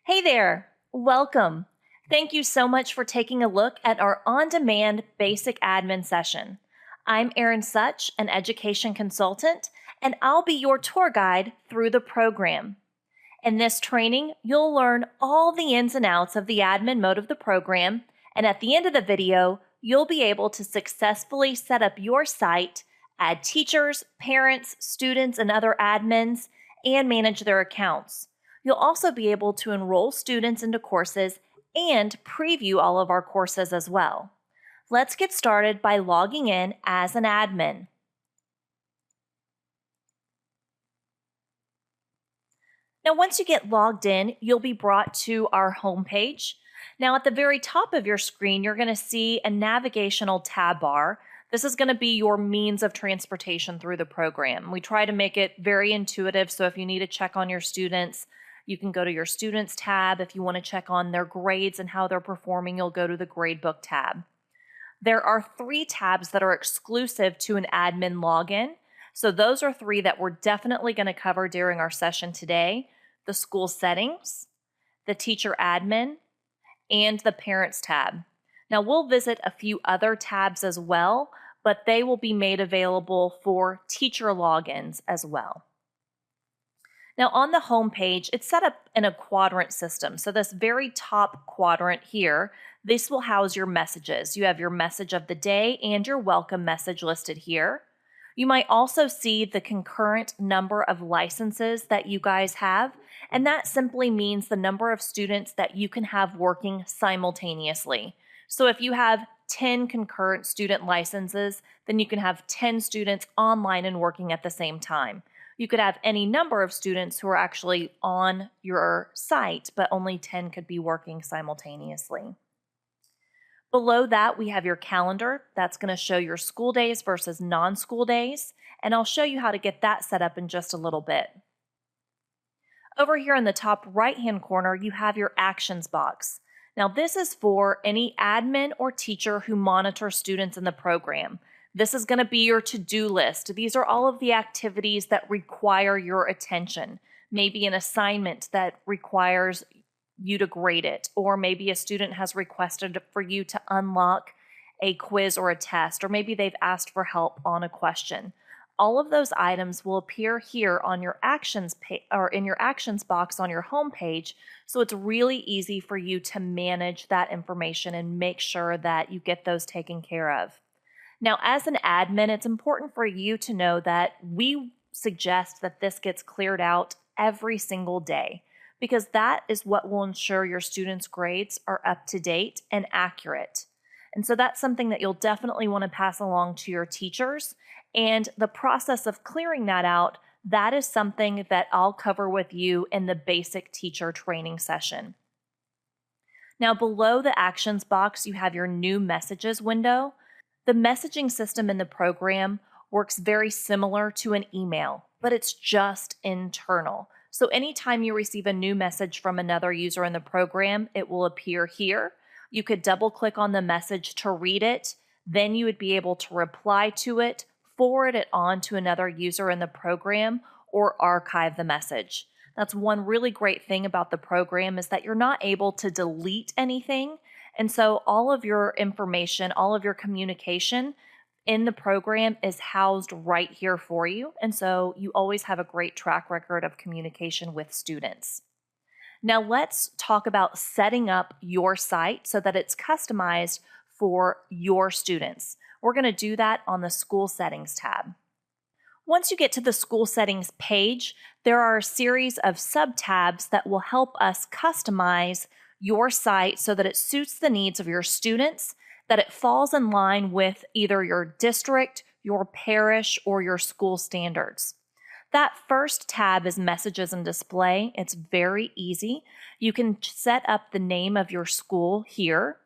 Hey there, welcome. Thank you so much for taking a look at our on-demand basic admin session. I'm Erin Such, an education consultant, and I'll be your tour guide through the program. In this training, you'll learn all the ins and outs of the admin mode of the program, and at the end of the video, you'll be able to successfully set up your site, add teachers, parents, students, and other admins, and manage their accounts. You'll also be able to enroll students into courses and preview all of our courses as well. Let's get started by logging in as an admin. Now, once you get logged in, you'll be brought to our home page. Now, at the very top of your screen, you're going to see a navigational tab bar. This is going to be your means of transportation through the program. We try to make it very intuitive, so if you need to check on your students, you can go to your Students tab. If you want to check on their grades and how they're performing, you'll go to the Gradebook tab. There are 3 tabs that are exclusive to an admin login. So those are 3 that we're definitely going to cover during our session today: the School Settings, the Teacher Admin, and the Parents tab. Now we'll visit a few other tabs as well, but they will be made available for teacher logins as well. Now on the home page, it's set up in a quadrant system. So this very top quadrant here, this will house your messages. You have your message of the day and your welcome message listed here. You might also see the concurrent number of licenses that you guys have, and that simply means the number of students that you can have working simultaneously. So if you have 10 concurrent student licenses, then you can have 10 students online and working at the same time. You could have any number of students who are actually on your site, but only 10 could be working simultaneously. Below that, we have your calendar. That's going to show your school days versus non-school days, and I'll show you how to get that set up in just a little bit. Over here in the top right-hand corner, you have your actions box. Now, this is for any admin or teacher who monitors students in the program. This is going to be your to-do list. These are all of the activities that require your attention. Maybe an assignment that requires you to grade it, or maybe a student has requested for you to unlock a quiz or a test, or maybe they've asked for help on a question. All of those items will appear here on your actions or in your actions box on your home page, so it's really easy for you to manage that information and make sure that you get those taken care of. Now, as an admin, it's important for you to know that we suggest that this gets cleared out every single day, because that is what will ensure your students' grades are up to date and accurate. And so that's something that you'll definitely want to pass along to your teachers. And the process of clearing that out, that is something that I'll cover with you in the basic teacher training session. Now, below the actions box, you have your new messages window. The messaging system in the program works very similar to an email, but it's just internal. So anytime you receive a new message from another user in the program, it will appear here. You could double click on the message to read it. Then you would be able to reply to it, forward it on to another user in the program, or archive the message. That's one really great thing about the program, is that you're not able to delete anything. And so all of your information, all of your communication in the program is housed right here for you. And so you always have a great track record of communication with students. Now let's talk about setting up your site so that it's customized for your students. We're going to do that on the School Settings tab. Once you get to the School Settings page, there are a series of sub-tabs that will help us customize your site so that it suits the needs of your students, that it falls in line with either your district, your parish, or your school standards. That first tab is Messages and Display. It's very easy. You can set up the name of your school here,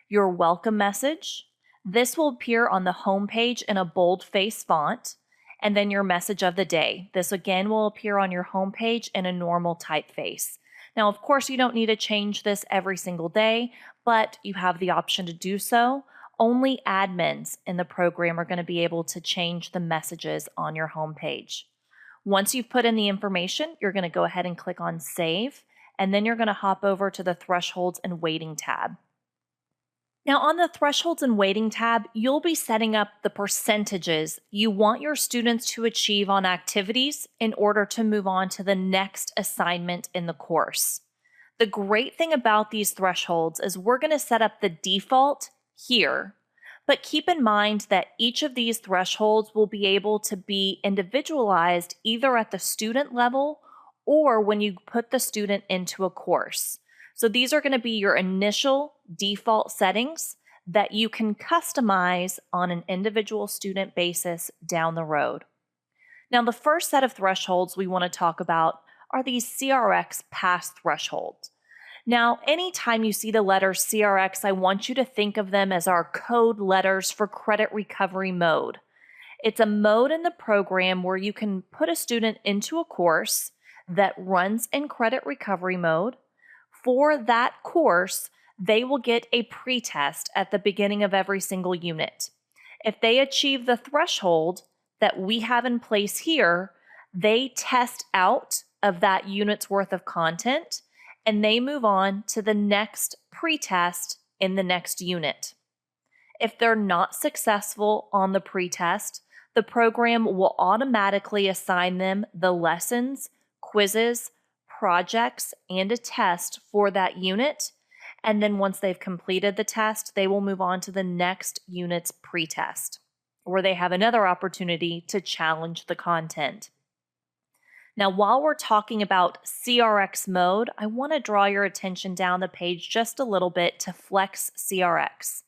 your welcome message. This will appear on the home page in a boldface font, and then your message of the day. This again will appear on your home page in a normal typeface. Now, of course, you don't need to change this every single day, but you have the option to do so. Only admins in the program are going to be able to change the messages on your home page. Once you've put in the information, you're going to go ahead and click on Save, and then you're going to hop over to the Thresholds and Weighting tab. Now on the Thresholds and Weighting tab, you'll be setting up the percentages you want your students to achieve on activities in order to move on to the next assignment in the course. The great thing about these thresholds is we're going to set up the default here, but keep in mind that each of these thresholds will be able to be individualized either at the student level or when you put the student into a course. So these are going to be your initial default settings that you can customize on an individual student basis down the road. Now, the first set of thresholds we want to talk about are these CRX pass thresholds. Now, anytime you see the letter CRX, I want you to think of them as our code letters for credit recovery mode. It's a mode in the program where you can put a student into a course that runs in credit recovery mode. For that course, they will get a pretest at the beginning of every single unit. If they achieve the threshold that we have in place here, they test out of that unit's worth of content and they move on to the next pretest in the next unit. If they're not successful on the pretest, the program will automatically assign them the lessons, quizzes, projects, and a test for that unit. And then once they've completed the test, they will move on to the next unit's pretest, where they have another opportunity to challenge the content. Now, while we're talking about CRX mode, I want to draw your attention down the page just a little bit to Flex CRX.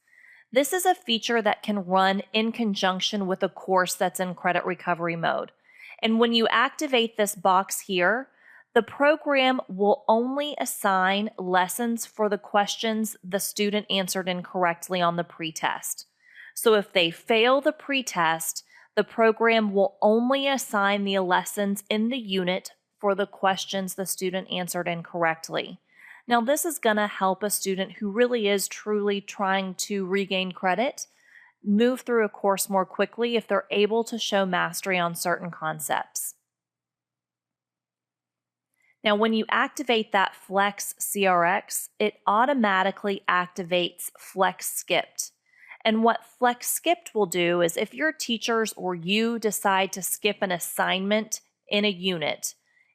This is a feature that can run in conjunction with a course that's in credit recovery mode. And when you activate this box here, the program will only assign lessons for the questions the student answered incorrectly on the pretest. So if they fail the pretest, the program will only assign the lessons in the unit for the questions the student answered incorrectly. Now, this is going to help a student who really is truly trying to regain credit move through a course more quickly if they're able to show mastery on certain concepts. Now, when you activate that Flex CRX, it automatically activates Flex Skipped. And what Flex Skipped will do is if your teachers or you decide to skip an assignment in a unit,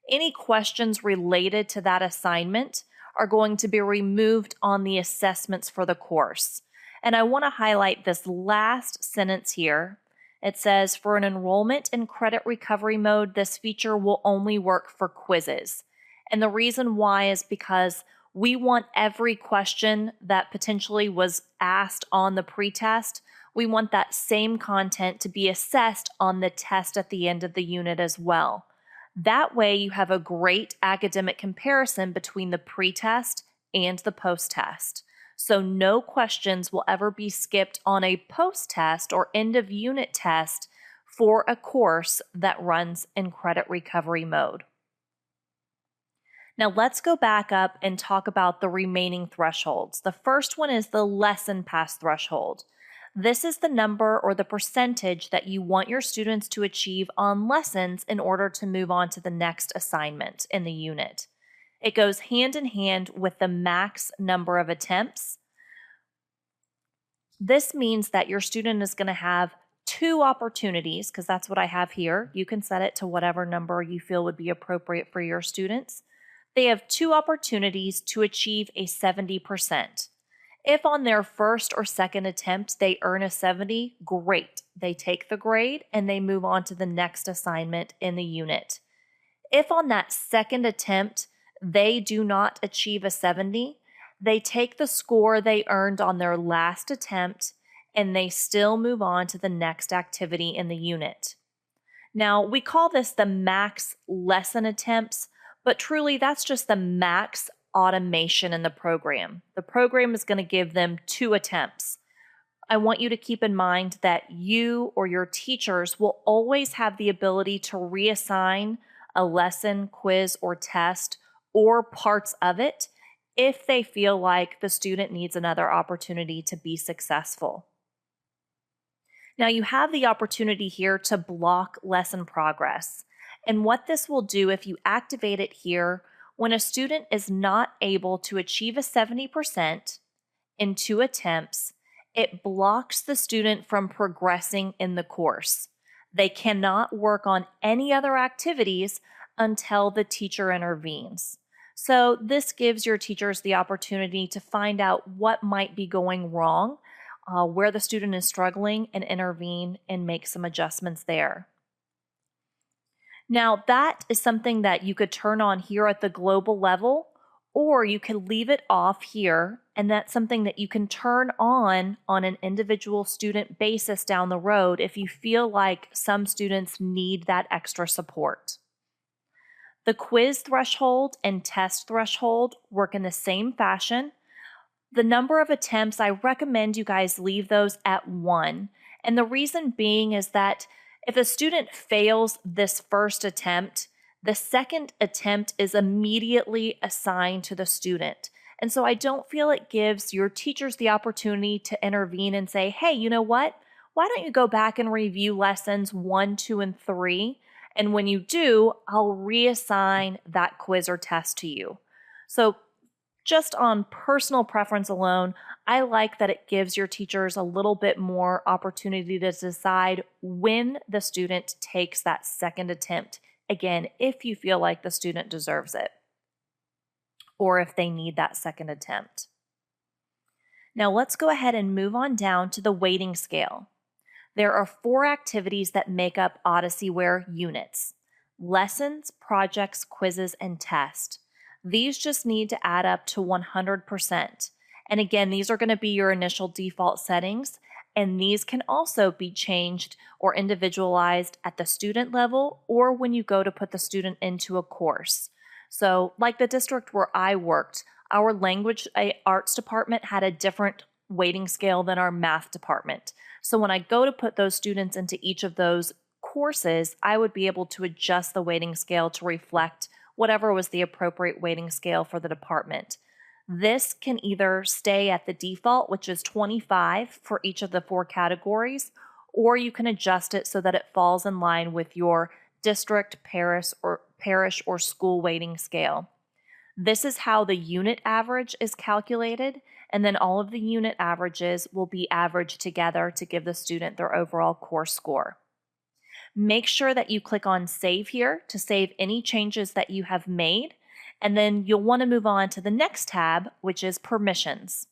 any questions related to that assignment are going to be removed on the assessments for the course. And I want to highlight this last sentence here. It says, for an enrollment in credit recovery mode, this feature will only work for quizzes. And the reason why is because we want every question that potentially was asked on the pretest, we want that same content to be assessed on the test at the end of the unit as well. That way you have a great academic comparison between the pretest and the post-test. So no questions will ever be skipped on a post-test or end-of-unit test for a course that runs in credit recovery mode. Now let's go back up and talk about the remaining thresholds. The first one is the lesson pass threshold. This is the number or the percentage that you want your students to achieve on lessons in order to move on to the next assignment in the unit. It goes hand in hand with the max number of attempts. This means that your student is going to have 2 opportunities, because that's what I have here. You can set it to whatever number you feel would be appropriate for your students. They have 2 opportunities to achieve a 70%. If on their first or second attempt they earn a 70, great. They take the grade and they move on to the next assignment in the unit. If on that second attempt they do not achieve a 70, they take the score they earned on their last attempt and they still move on to the next activity in the unit. Now, we call this the max lesson attempts, but truly that's just the max automation in the program. The program is going to give them 2 attempts. I want you to keep in mind that you or your teachers will always have the ability to reassign a lesson, quiz, or test, or parts of it if they feel like the student needs another opportunity to be successful. Now you have the opportunity here to block lesson progress. And what this will do, if you activate it here, When a student is not able to achieve a 70% in 2 attempts, it blocks the student from progressing in the course. They cannot work on any other activities until the teacher intervenes. So this gives your teachers the opportunity to find out what might be going wrong, where the student is struggling, and intervene and make some adjustments there. Now, that is something that you could turn on here at the global level, or you could leave it off here, and that's something that you can turn on an individual student basis down the road if you feel like some students need that extra support. The quiz threshold and test threshold work in the same fashion. The number of attempts, I recommend you guys leave those at 1. And the reason being is that if a student fails this first attempt, the second attempt is immediately assigned to the student. And so I don't feel it gives your teachers the opportunity to intervene and say, hey, you know what? Why don't you go back and review lessons 1, 2, and 3? And when you do, I'll reassign that quiz or test to you. So just on personal preference alone, I like that it gives your teachers a little bit more opportunity to decide when the student takes that second attempt. Again, if you feel like the student deserves it, or if they need that second attempt. Now let's go ahead and move on down to the weighting scale. There are 4 activities that make up Odysseyware units: lessons, projects, quizzes, and tests. These just need to add up to 100%. And again, these are going to be your initial default settings, and these can also be changed or individualized at the student level or when you go to put the student into a course. So like the district where I worked, our language arts department had a different weighting scale than our math department. So when I go to put those students into each of those courses, I would be able to adjust the weighting scale to reflect whatever was the appropriate weighting scale for the department. This can either stay at the default, which is 25 for each of the 4 categories, or you can adjust it so that it falls in line with your district, parish, or school weighting scale. This is how the unit average is calculated, and then all of the unit averages will be averaged together to give the student their overall course score. Make sure that you click on Save here to save any changes that you have made, and then you'll want to move on to the next tab, which is Permissions.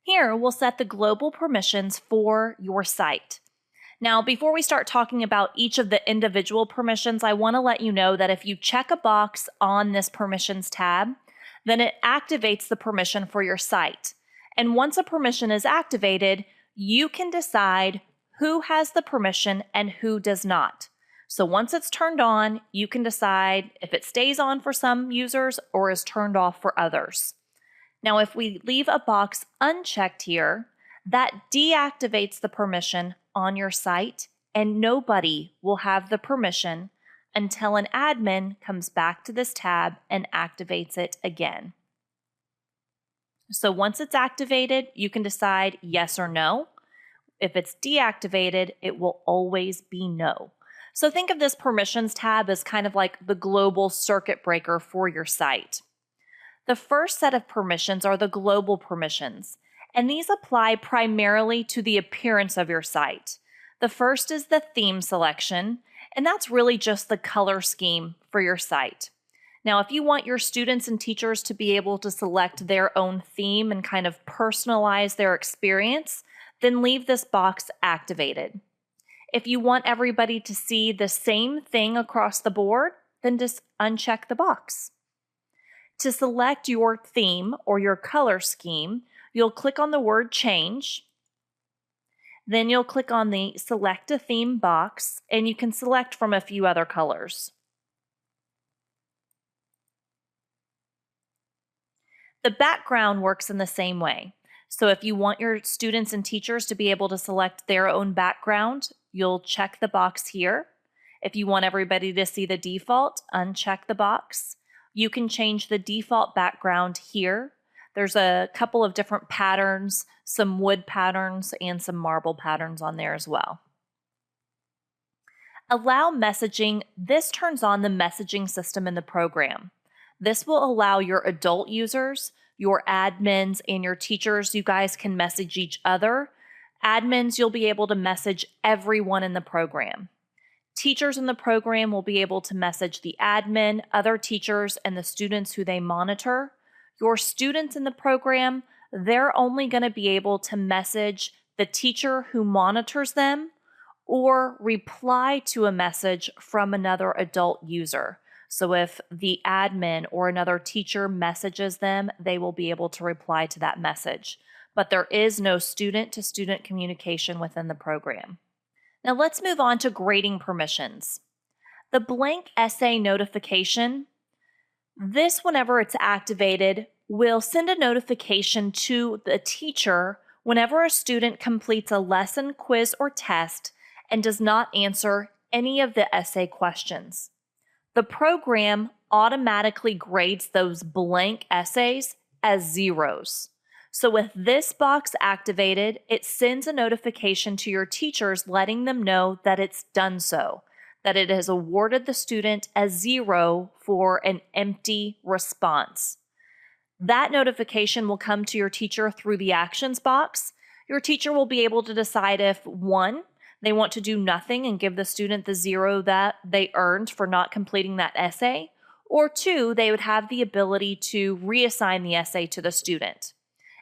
Here, we'll set the global permissions for your site. Now, before we start talking about each of the individual permissions, I want to let you know that if you check a box on this Permissions tab, then it activates the permission for your site. And once a permission is activated, you can decide who has the permission and who does not. So once it's turned on, you can decide if it stays on for some users or is turned off for others. Now, if we leave a box unchecked here, that deactivates the permission on your site, and nobody will have the permission until an admin comes back to this tab and activates it again. So once it's activated, you can decide yes or no. If it's deactivated, it will always be no. So think of this Permissions tab as kind of like the global circuit breaker for your site. The first set of permissions are the global permissions, and these apply primarily to the appearance of your site. The first is the theme selection, and that's really just the color scheme for your site. Now, if you want your students and teachers to be able to select their own theme and kind of personalize their experience, then leave this box activated. If you want everybody to see the same thing across the board, then just uncheck the box. To select your theme or your color scheme, you'll click on the word Change. Then you'll click on the Select a Theme box, and you can select from a few other colors. The background works in the same way. So if you want your students and teachers to be able to select their own background, you'll check the box here. If you want everybody to see the default, uncheck the box. You can change the default background here. There's a couple of different patterns, some wood patterns and some marble patterns on there as well. Allow messaging. This turns on the messaging system in the program. This will allow your adult users, your admins, and your teachers, you guys can message each other. Admins, you'll be able to message everyone in the program. Teachers in the program will be able to message the admin, other teachers, and the students who they monitor. Your students in the program, they're only going to be able to message the teacher who monitors them or reply to a message from another adult user. So if the admin or another teacher messages them, they will be able to reply to that message. But there is no student-to-student communication within the program. Now let's move on to grading permissions. The blank essay notification, this, whenever it's activated, will send a notification to the teacher whenever a student completes a lesson, quiz, or test and does not answer any of the essay questions. The program automatically grades those blank essays as zeros. So with this box activated, it sends a notification to your teachers letting them know that it's done so, that it has awarded the student a 0 for an empty response. That notification will come to your teacher through the actions box. Your teacher will be able to decide if, 1, they want to do nothing and give the student the 0 that they earned for not completing that essay, or 2, they would have the ability to reassign the essay to the student.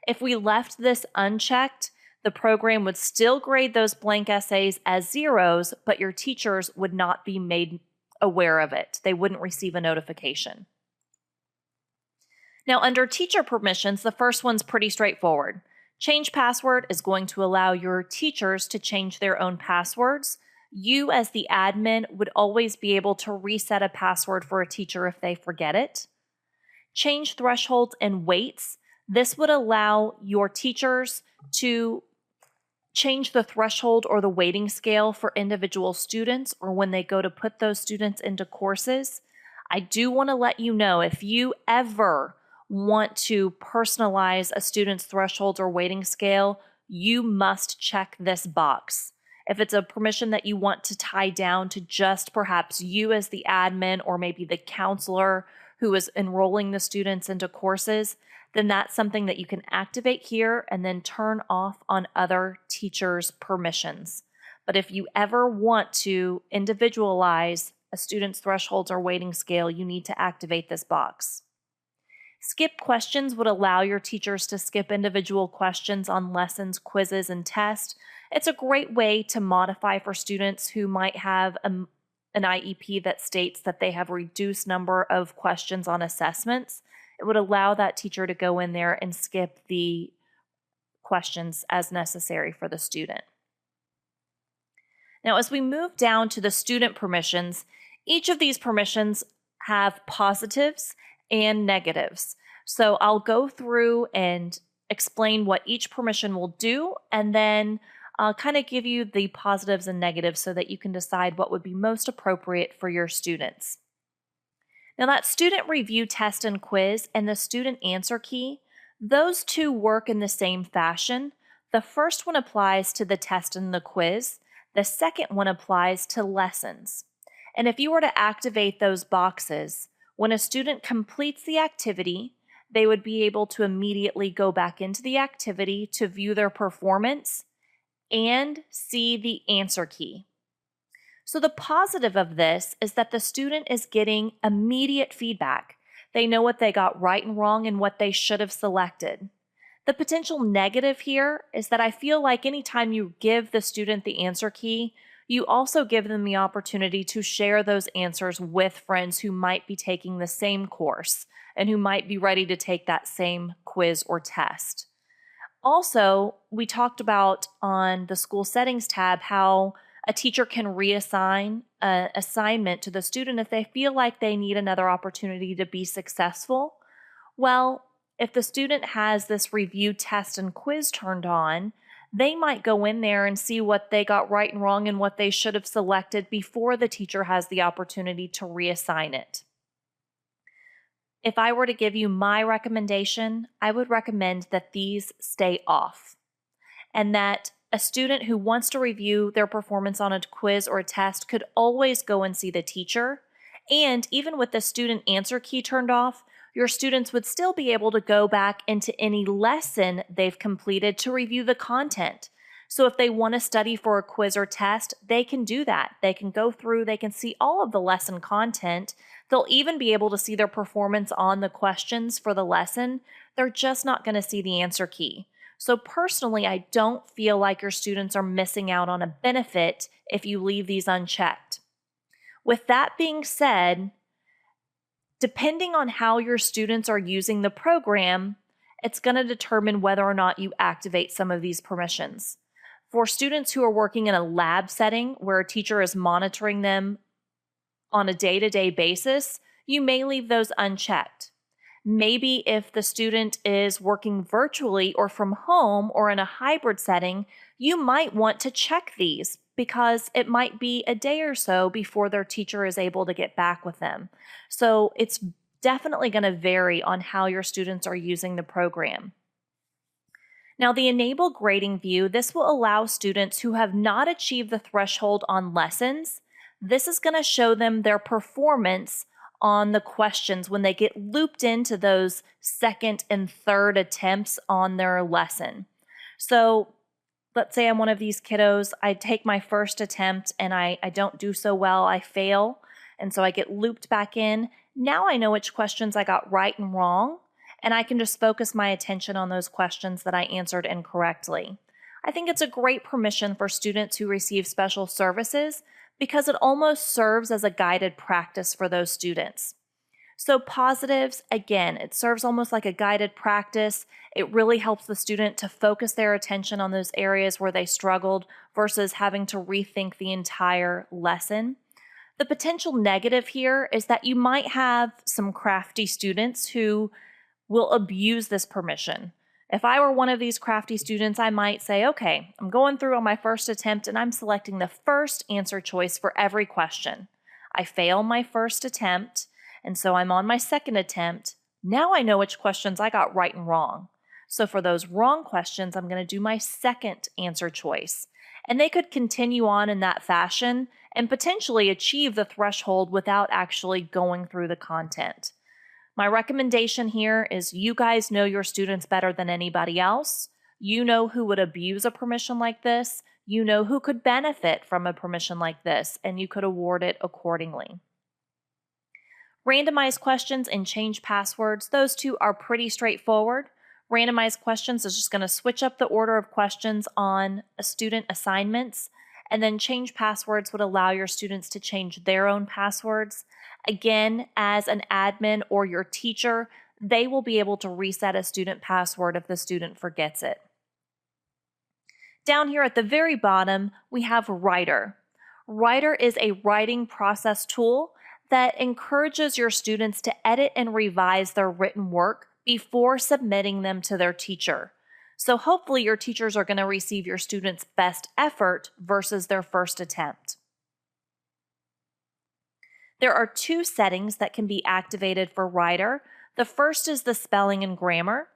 If we left this unchecked, the program would still grade those blank essays as zeros, but your teachers would not be made aware of it. They wouldn't receive a notification. Now, under teacher permissions, the first one's pretty straightforward. Change password is going to allow your teachers to change their own passwords. You, as the admin, would always be able to reset a password for a teacher if they forget it. Change thresholds and weights. This would allow your teachers to change the threshold or the weighting scale for individual students or when they go to put those students into courses. I do want to let you know, if you ever want to personalize a student's threshold or weighting scale, you must check this box. If it's a permission that you want to tie down to just perhaps you as the admin or maybe the counselor who is enrolling the students into courses, then that's something that you can activate here and then turn off on other teachers' permissions. But if you ever want to individualize a student's thresholds or weighting scale, you need to activate this box. Skip questions would allow your teachers to skip individual questions on lessons, quizzes, and tests. It's a great way to modify for students who might have an IEP that states that they have a reduced number of questions on assessments. It would allow that teacher to go in there and skip the questions as necessary for the student. Now, as we move down to the student permissions, each of these permissions have positives and negatives. So I'll go through and explain what each permission will do, and then I'll kind of give you the positives and negatives so that you can decide what would be most appropriate for your students. Now, that student review test and quiz and the student answer key, those two work in the same fashion. The first one applies to the test and the quiz. The second one applies to lessons. And if you were to activate those boxes, when a student completes the activity, they would be able to immediately go back into the activity to view their performance and see the answer key. So the positive of this is that the student is getting immediate feedback. They know what they got right and wrong and what they should have selected. The potential negative here is that I feel like anytime you give the student the answer key, you also give them the opportunity to share those answers with friends who might be taking the same course and who might be ready to take that same quiz or test. Also, we talked about on the school settings tab how a teacher can reassign an assignment to the student if they feel like they need another opportunity to be successful. Well, if the student has this review test and quiz turned on, they might go in there and see what they got right and wrong and what they should have selected before the teacher has the opportunity to reassign it. If I were to give you my recommendation, I would recommend that these stay off and that a student who wants to review their performance on a quiz or a test could always go and see the teacher. And even with the student answer key turned off, your students would still be able to go back into any lesson they've completed to review the content. So if they want to study for a quiz or test, they can do that. They can go through, they can see all of the lesson content. They'll even be able to see their performance on the questions for the lesson. They're just not going to see the answer key. So personally, I don't feel like your students are missing out on a benefit if you leave these unchecked. With that being said, depending on how your students are using the program, it's going to determine whether or not you activate some of these permissions. For students who are working in a lab setting where a teacher is monitoring them on a day-to-day basis, you may leave those unchecked. Maybe if the student is working virtually or from home or in a hybrid setting, you might want to check these because it might be a day or so before their teacher is able to get back with them. So it's definitely going to vary on how your students are using the program. Now, the Enable Grading View, this will allow students who have not achieved the threshold on lessons. This is going to show them their performance on the questions when they get looped into those second and third attempts on their lesson. So let's say I'm one of these kiddos, I take my first attempt and I don't do so well, I fail, and so I get looped back in. Now I know which questions I got right and wrong, and I can just focus my attention on those questions that I answered incorrectly. I think it's a great permission for students who receive special services because it almost serves as a guided practice for those students. So positives, again, it serves almost like a guided practice. It really helps the student to focus their attention on those areas where they struggled versus having to rethink the entire lesson. The potential negative here is that you might have some crafty students who will abuse this permission. If I were one of these crafty students, I might say, okay, I'm going through on my first attempt and I'm selecting the first answer choice for every question. I fail my first attempt, and so I'm on my second attempt. Now I know which questions I got right and wrong. So for those wrong questions, I'm going to do my second answer choice. And they could continue on in that fashion and potentially achieve the threshold without actually going through the content. My recommendation here is you guys know your students better than anybody else. You know who would abuse a permission like this. You know who could benefit from a permission like this, and you could award it accordingly. Randomized questions and change passwords, those two are pretty straightforward. Randomized questions is just going to switch up the order of questions on student assignments, and then change passwords would allow your students to change their own passwords. Again, as an admin or your teacher, they will be able to reset a student password if the student forgets it. Down here at the very bottom, we have Writer. Writer is a writing process tool that encourages your students to edit and revise their written work before submitting them to their teacher. So hopefully your teachers are going to receive your students' best effort versus their first attempt. There are two settings that can be activated for Writer. The first is the spelling and grammar.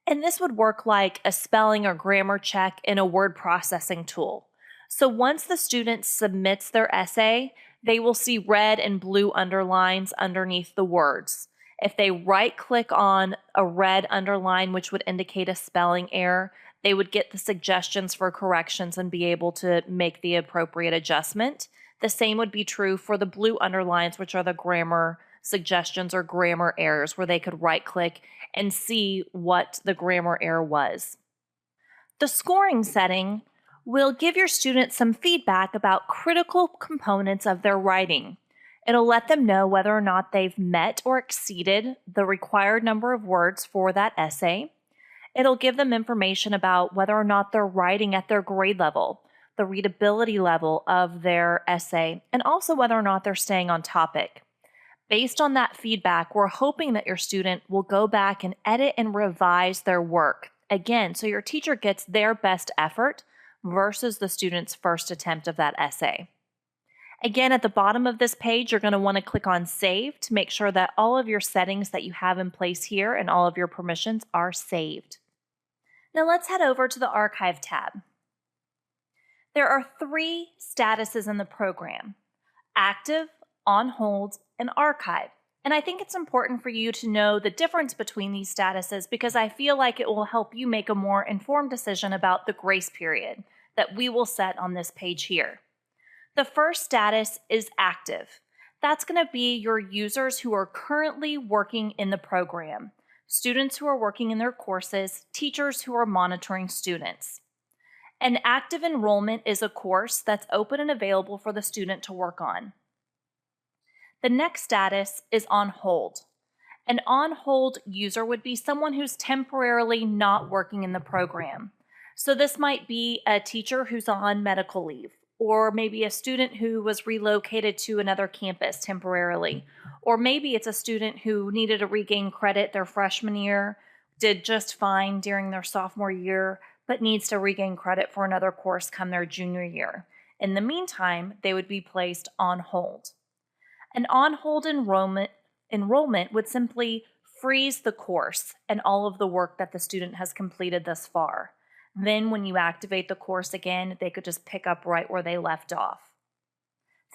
And this would work like a spelling or grammar check in a word processing tool. So once the student submits their essay, they will see red and blue underlines underneath the words. If they right-click on a red underline, which would indicate a spelling error, they would get the suggestions for corrections and be able to make the appropriate adjustment. The same would be true for the blue underlines, which are the grammar suggestions or grammar errors, where they could right-click and see what the grammar error was. The scoring setting will give your students some feedback about critical components of their writing. It'll let them know whether or not they've met or exceeded the required number of words for that essay. It'll give them information about whether or not they're writing at their grade level, the readability level of their essay, and also whether or not they're staying on topic. Based on that feedback, we're hoping that your student will go back and edit and revise their work. Again, so your teacher gets their best effort versus the student's first attempt of that essay. Again, at the bottom of this page, you're going to want to click on Save to make sure that all of your settings that you have in place here and all of your permissions are saved. Now let's head over to the Archive tab. There are 3 statuses in the program: active, on hold, and archive. And I think it's important for you to know the difference between these statuses because I feel like it will help you make a more informed decision about the grace period that we will set on this page here. The first status is active. That's going to be your users who are currently working in the program, students who are working in their courses, teachers who are monitoring students. An active enrollment is a course that's open and available for the student to work on. The next status is on hold. An on hold user would be someone who's temporarily not working in the program. So this might be a teacher who's on medical leave, or maybe a student who was relocated to another campus temporarily, or maybe it's a student who needed to regain credit their freshman year, did just fine during their sophomore year, but needs to regain credit for another course come their junior year. In the meantime, they would be placed on hold. An on-hold enrollment would simply freeze the course and all of the work that the student has completed thus far. Then when you activate the course again, they could just pick up right where they left off.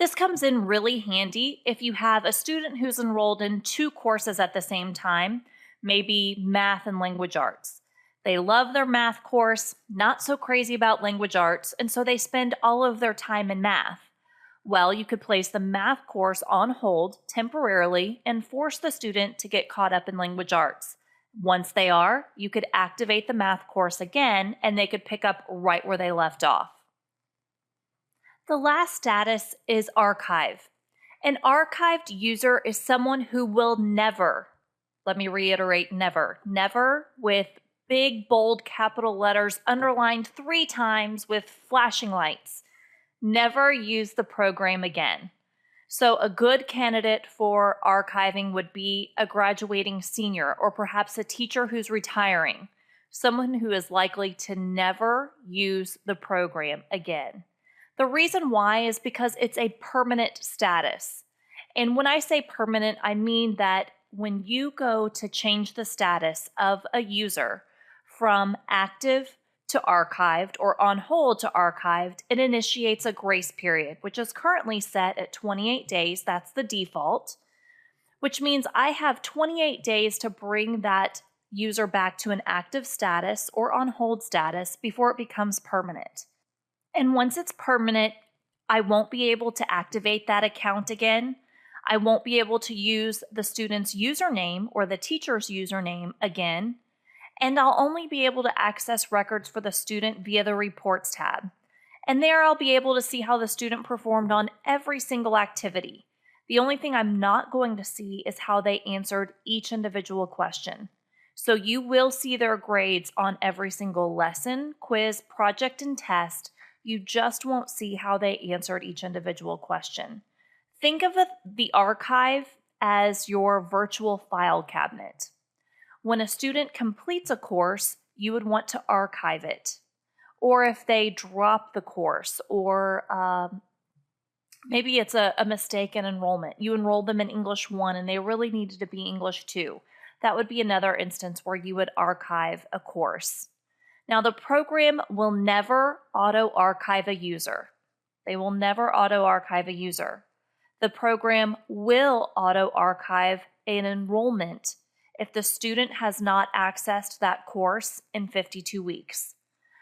This comes in really handy if you have a student who's enrolled in 2 courses at the same time, maybe math and language arts. They love their math course, not so crazy about language arts, and so they spend all of their time in math. Well, you could place the math course on hold temporarily and force the student to get caught up in language arts. Once they are, you could activate the math course again and they could pick up right where they left off. The last status is archive. An archived user is someone who will never, let me reiterate, never with big, bold capital letters underlined 3 times with flashing lights, never use the program again. So a good candidate for archiving would be a graduating senior or perhaps a teacher who's retiring, someone who is likely to never use the program again. The reason why is because it's a permanent status. And when I say permanent, I mean that when you go to change the status of a user from active to archived or on hold to archived, it initiates a grace period, which is currently set at 28 days. That's the default, which means I have 28 days to bring that user back to an active status or on hold status before it becomes permanent. And once it's permanent, I won't be able to activate that account again. I won't be able to use the student's username or the teacher's username again. And I'll only be able to access records for the student via the Reports tab. And there I'll be able to see how the student performed on every single activity. The only thing I'm not going to see is how they answered each individual question. So you will see their grades on every single lesson, quiz, project, and test. You just won't see how they answered each individual question. Think of the archive as your virtual file cabinet. When a student completes a course, you would want to archive it. Or if they drop the course, or maybe it's a mistake in enrollment. You enrolled them in English 1 and they really needed to be English 2. That would be another instance where you would archive a course. Now, the program will never auto-archive a user. They will never auto-archive a user. The program will auto-archive an enrollment if the student has not accessed that course in 52 weeks.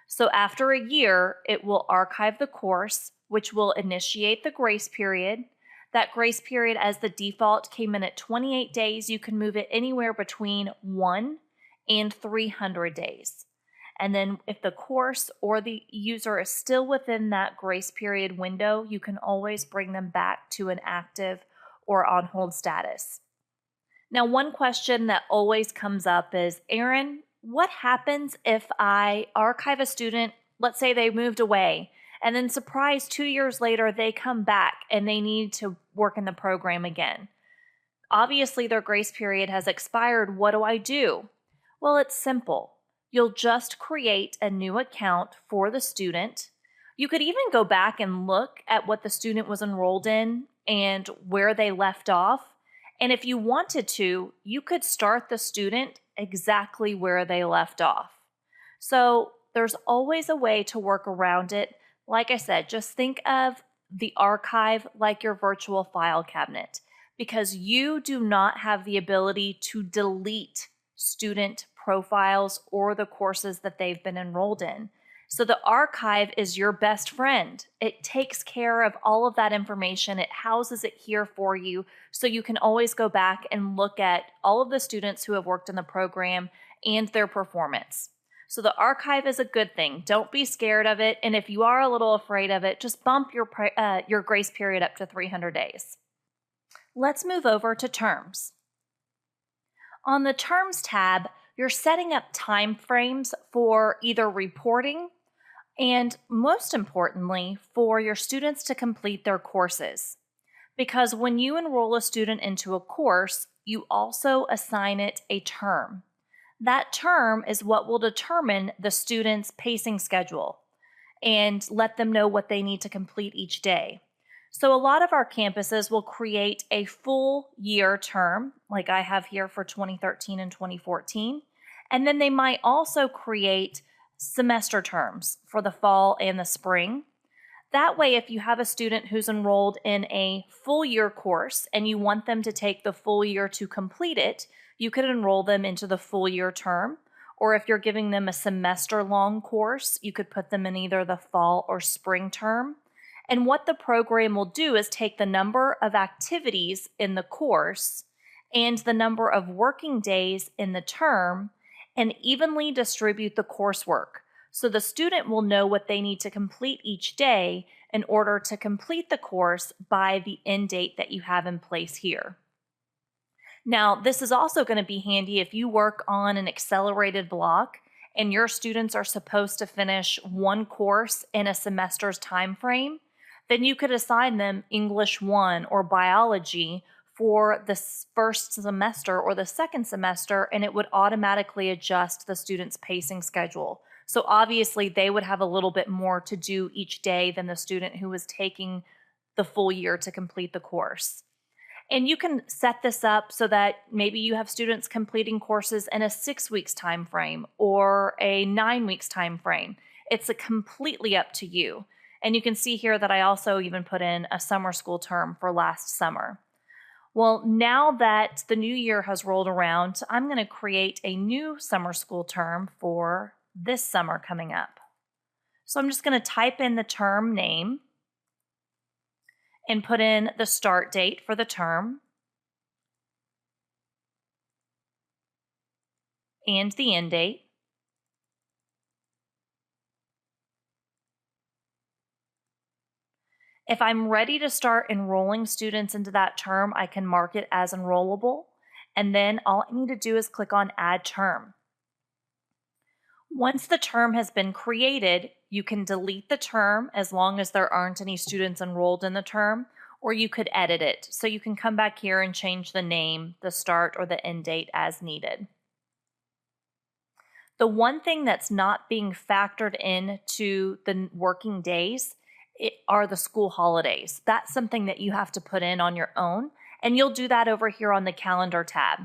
So after a year, it will archive the course, which will initiate the grace period. That grace period as the default came in at 28 days. You can move it anywhere between 1 and 300 days. And then if the course or the user is still within that grace period window, you can always bring them back to an active or on hold status. Now, one question that always comes up is, Erin, what happens if I archive a student, let's say they moved away, and then surprise 2 years later they come back and they need to work in the program again? Obviously, their grace period has expired. What do I do? Well, it's simple. You'll just create a new account for the student. You could even go back and look at what the student was enrolled in and where they left off. And if you wanted to, you could start the student exactly where they left off. So there's always a way to work around it. Like I said, just think of the archive like your virtual file cabinet, because you do not have the ability to delete student profiles or the courses that they've been enrolled in. So the archive is your best friend. It takes care of all of that information. It houses it here for you, so you can always go back and look at all of the students who have worked in the program and their performance. So the archive is a good thing. Don't be scared of it. And if you are a little afraid of it, just bump your grace period up to 300 days. Let's move over to terms. On the Terms tab, you're setting up time frames for either reporting and, most importantly, for your students to complete their courses. Because when you enroll a student into a course, you also assign it a term. That term is what will determine the student's pacing schedule and let them know what they need to complete each day. So a lot of our campuses will create a full year term, like I have here for 2013 and 2014. And then they might also create semester terms for the fall and the spring. That way, if you have a student who's enrolled in a full year course and you want them to take the full year to complete it, you could enroll them into the full year term. Or if you're giving them a semester long course, you could put them in either the fall or spring term. And what the program will do is take the number of activities in the course and the number of working days in the term and evenly distribute the coursework. So the student will know what they need to complete each day in order to complete the course by the end date that you have in place here. Now, this is also going to be handy if you work on an accelerated block and your students are supposed to finish one course in a semester's time frame. Then you could assign them English 1 or biology for the first semester or the second semester, and it would automatically adjust the student's pacing schedule. So obviously they would have a little bit more to do each day than the student who was taking the full year to complete the course. And you can set this up so that maybe you have students completing courses in a 6 weeks time frame or a 9 weeks time frame. It's completely up to you. And you can see here that I also even put in a summer school term for last summer. Well, now that the new year has rolled around, I'm going to create a new summer school term for this summer coming up. So I'm just going to type in the term name and put in the start date for the term and the end date. If I'm ready to start enrolling students into that term, I can mark it as enrollable, and then all I need to do is click on Add Term. Once the term has been created, you can delete the term as long as there aren't any students enrolled in the term, or you could edit it. So you can come back here and change the name, the start, or the end date as needed. The one thing that's not being factored into the working days are the school holidays. That's something that you have to put in on your own, and you'll do that over here on the calendar tab.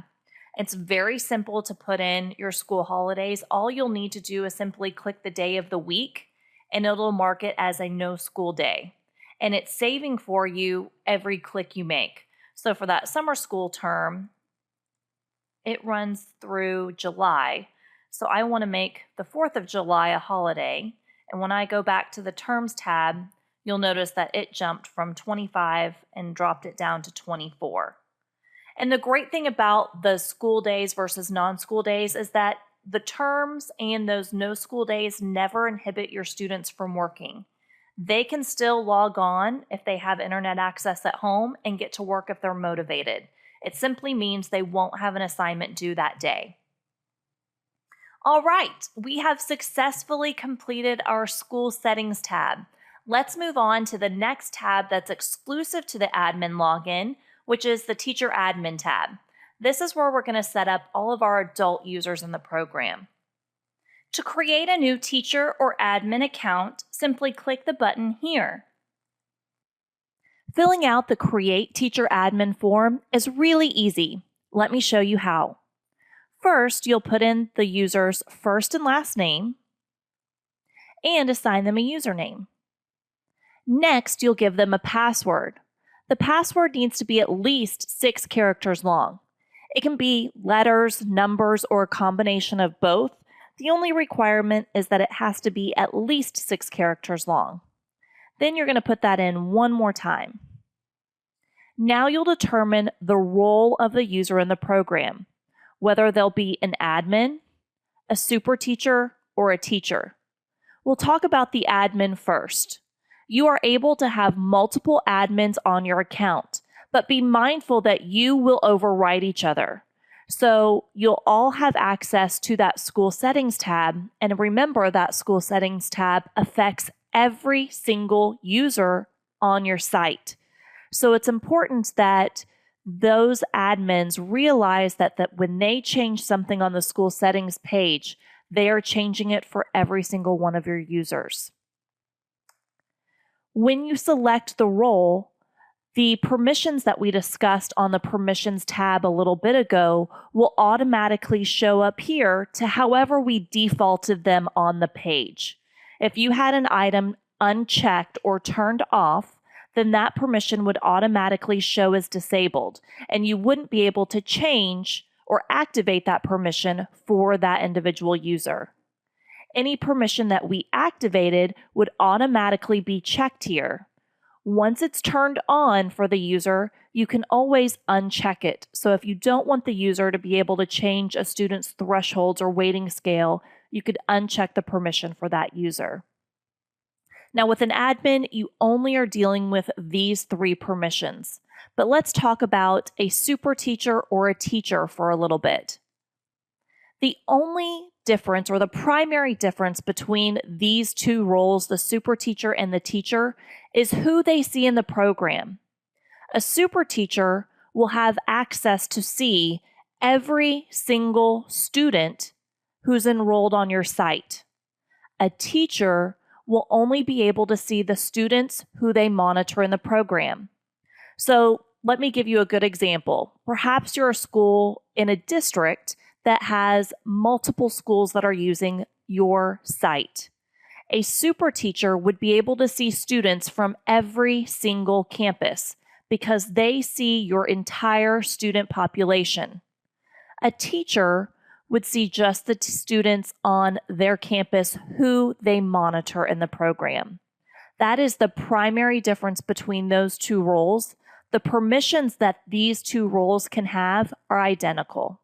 It's very simple to put in your school holidays. All you'll need to do is simply click the day of the week, and it'll mark it as a no school day. And it's saving for you every click you make. So for that summer school term, it runs through July. So I want to make the 4th of July a holiday. And when I go back to the Terms tab, you'll notice that it jumped from 25 and dropped it down to 24. And the great thing about the school days versus non-school days is that the terms and those no school days never inhibit your students from working. They can still log on if they have internet access at home and get to work if they're motivated. It simply means they won't have an assignment due that day. All right, we have successfully completed our school settings tab. Let's move on to the next tab that's exclusive to the admin login, which is the teacher admin tab. This is where we're going to set up all of our adult users in the program. To create a new teacher or admin account, simply click the button here. Filling out the Create Teacher Admin form is really easy. Let me show you how. First, you'll put in the user's first and last name, and assign them a username. Next, you'll give them a password. The password needs to be at least 6 characters long. It can be letters, numbers, or a combination of both. The only requirement is that it has to be at least 6 characters long. Then you're going to put that in one more time. Now you'll determine the role of the user in the program, whether they'll be an admin, a super teacher, or a teacher. We'll talk about the admin first. You are able to have multiple admins on your account, but be mindful that you will override each other. So you'll all have access to that school settings tab, and remember that school settings tab affects every single user on your site. So it's important that those admins realize that when they change something on the school settings page, they are changing it for every single one of your users. When you select the role, the permissions that we discussed on the permissions tab a little bit ago will automatically show up here to however we defaulted them on the page. If you had an item unchecked or turned off, then that permission would automatically show as disabled, and you wouldn't be able to change or activate that permission for that individual user. Any permission that we activated would automatically be checked here. Once it's turned on for the user, you can always uncheck it. So if you don't want the user to be able to change a student's thresholds or weighting scale, you could uncheck the permission for that user. Now with an admin, you only are dealing with these 3 permissions. But let's talk about a super teacher or a teacher for a little bit. The only difference, or the primary difference between these 2 roles, the super teacher and the teacher, is who they see in the program. A super teacher will have access to see every single student who's enrolled on your site. A teacher will only be able to see the students who they monitor in the program. So let me give you a good example. Perhaps you're a school in a district that has multiple schools that are using your site. A super teacher would be able to see students from every single campus because they see your entire student population. A teacher would see just the students on their campus who they monitor in the program. That is the primary difference between those 2 roles. The permissions that these 2 roles can have are identical.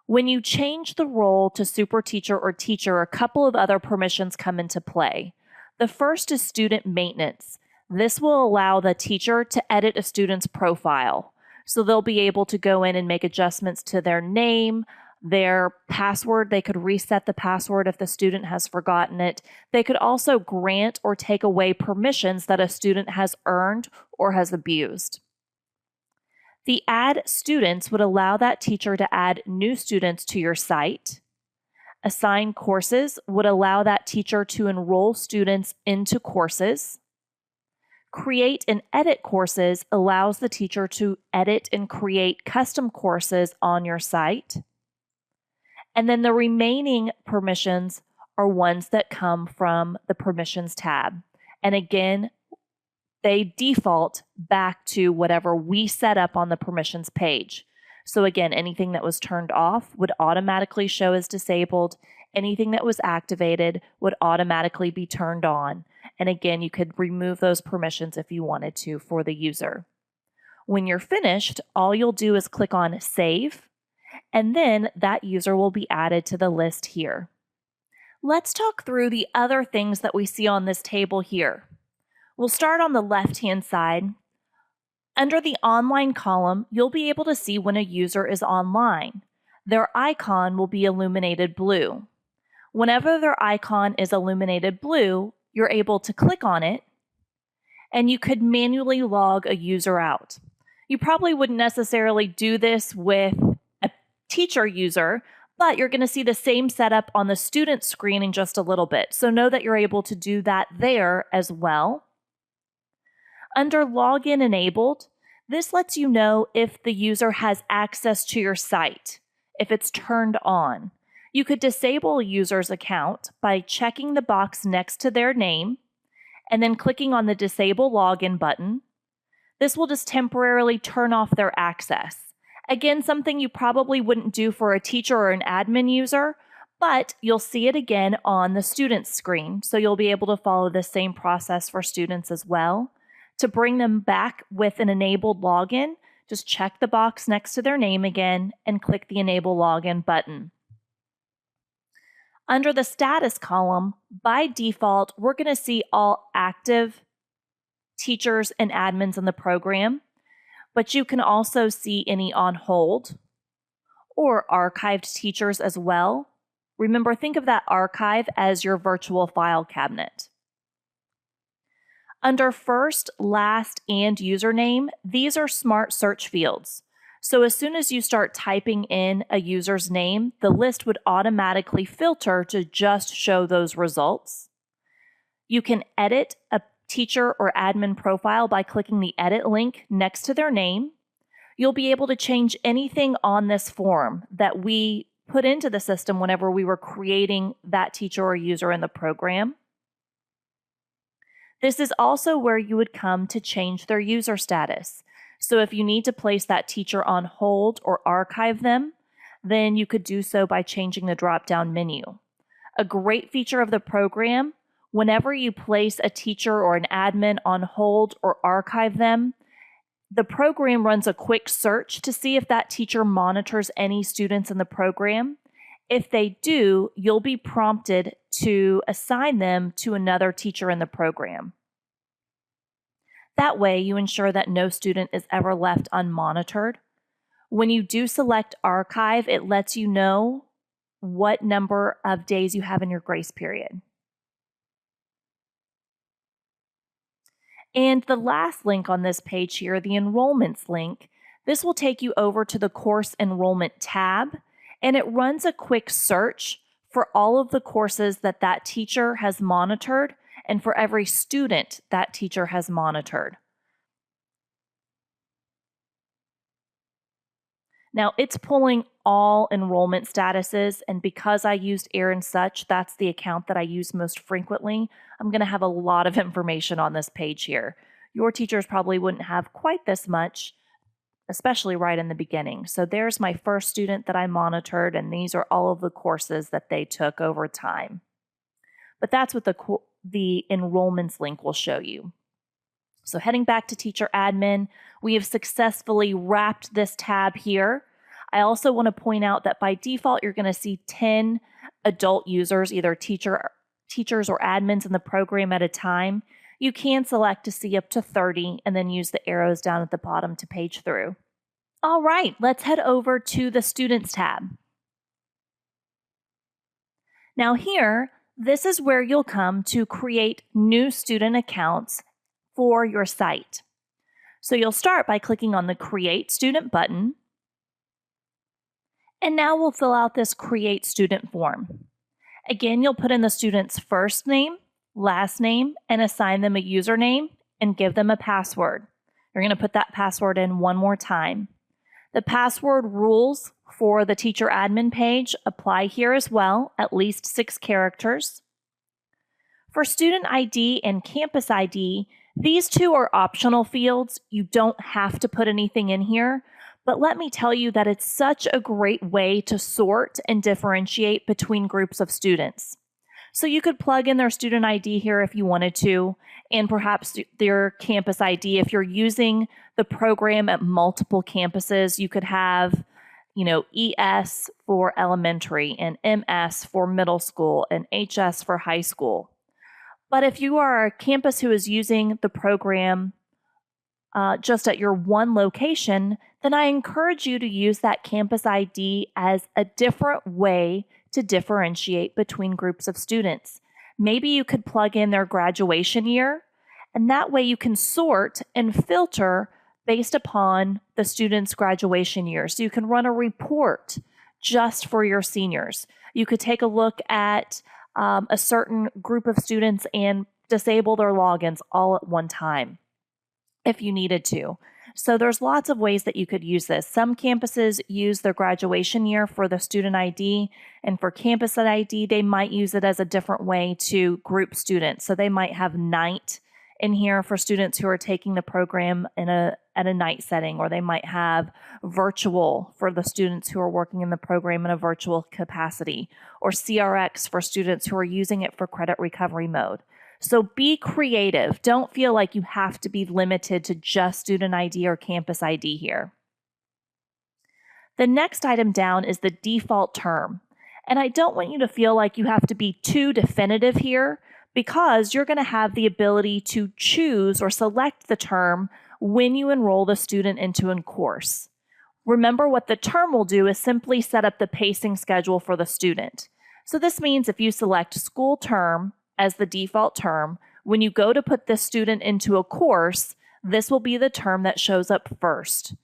When you change the role to super teacher or teacher, a couple of other permissions come into play. The first is student maintenance. This will allow the teacher to edit a student's profile. So they'll be able to go in and make adjustments to their name, their password. They could reset the password if the student has forgotten it. They could also grant or take away permissions that a student has earned or has abused. The add students would allow that teacher to add new students to your site. Assign courses would allow that teacher to enroll students into courses. Create and edit courses allows the teacher to edit and create custom courses on your site. And then the remaining permissions are ones that come from the permissions tab. And again, they default back to whatever we set up on the permissions page. So again, anything that was turned off would automatically show as disabled. Anything that was activated would automatically be turned on. And again, you could remove those permissions if you wanted to for the user. When you're finished, all you'll do is click on Save, and then that user will be added to the list here. Let's talk through the other things that we see on this table here. We'll start on the left-hand side. Under the online column, you'll be able to see when a user is online. Their icon will be illuminated blue. Whenever their icon is illuminated blue, you're able to click on it, and you could manually log a user out. You probably wouldn't necessarily do this with a teacher user, but you're going to see the same setup on the student screen in just a little bit. So know that you're able to do that there as well. Under Login Enabled, this lets you know if the user has access to your site, if it's turned on. You could disable a user's account by checking the box next to their name and then clicking on the Disable Login button. This will just temporarily turn off their access. Again, something you probably wouldn't do for a teacher or an admin user, but you'll see it again on the student's screen, so you'll be able to follow the same process for students as well. To bring them back with an enabled login, just check the box next to their name again and click the Enable Login button. Under the status column, by default, we're going to see all active teachers and admins in the program, but you can also see any on hold or archived teachers as well. Remember, think of that archive as your virtual file cabinet. Under first, last, and username, these are smart search fields. So as soon as you start typing in a user's name, the list would automatically filter to just show those results. You can edit a teacher or admin profile by clicking the edit link next to their name. You'll be able to change anything on this form that we put into the system whenever we were creating that teacher or user in the program. This is also where you would come to change their user status. So if you need to place that teacher on hold or archive them, then you could do so by changing the drop-down menu. A great feature of the program, whenever you place a teacher or an admin on hold or archive them, the program runs a quick search to see if that teacher monitors any students in the program. If they do, you'll be prompted to assign them to another teacher in the program. That way, you ensure that no student is ever left unmonitored. When you do select archive, it lets you know what number of days you have in your grace period. And the last link on this page here, the enrollments link, this will take you over to the course enrollment tab, and it runs a quick search for all of the courses that that teacher has monitored and for every student that teacher has monitored. Now it's pulling all enrollment statuses, and because I used Aaron Such, that's the account that I use most frequently, I'm going to have a lot of information on this page here. Your teachers probably wouldn't have quite this much, especially right in the beginning. So there's my first student that I monitored, and these are all of the courses that they took over time. But that's what the enrollments link will show you. So heading back to teacher admin, we have successfully wrapped this tab here. I also want to point out that by default, you're going to see 10 adult users, either teachers or admins in the program at a time. You can select to see up to 30 and then use the arrows down at the bottom to page through. All right, let's head over to the Students tab. Now here, this is where you'll come to create new student accounts for your site. So you'll start by clicking on the Create Student button. And now we'll fill out this Create Student form. Again, you'll put in the student's first name, last name, and assign them a username and give them a password. You're going to put that password in one more time. The password rules for the teacher admin page apply here as well, at least 6 characters. For student ID and campus ID, these two are optional fields. You don't have to put anything in here, but let me tell you that it's such a great way to sort and differentiate between groups of students. So you could plug in their student ID here if you wanted to, and perhaps their campus ID. If you're using the program at multiple campuses, you could have, ES for elementary and MS for middle school and HS for high school. But if you are a campus who is using the program just at your one location, then I encourage you to use that campus ID as a different way to differentiate between groups of students. Maybe you could plug in their graduation year, and that way you can sort and filter based upon the student's graduation year. So you can run a report just for your seniors. You could take a look at a certain group of students and disable their logins all at one time if you needed to. So there's lots of ways that you could use this. Some campuses use their graduation year for the student ID, and for campus ID, they might use it as a different way to group students. So they might have night in here for students who are taking the program at a night setting, or they might have virtual for the students who are working in the program in a virtual capacity, or CRX for students who are using it for credit recovery mode. So be creative. Don't feel like you have to be limited to just student ID or campus ID here. The next item down is the default term. And I don't want you to feel like you have to be too definitive here, because you're going to have the ability to choose or select the term when you enroll the student into a course. Remember, what the term will do is simply set up the pacing schedule for the student. So this means if you select school term as the default term, when you go to put this student into a course, this will be the term that shows up first.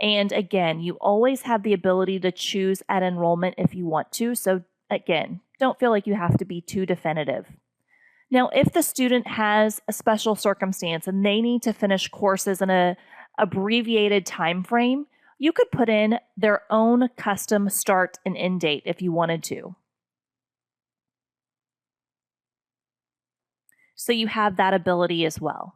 And again, you always have the ability to choose at enrollment if you want to. So again, don't feel like you have to be too definitive. Now, if the student has a special circumstance and they need to finish courses in an abbreviated time frame, you could put in their own custom start and end date if you wanted to. So you have that ability as well.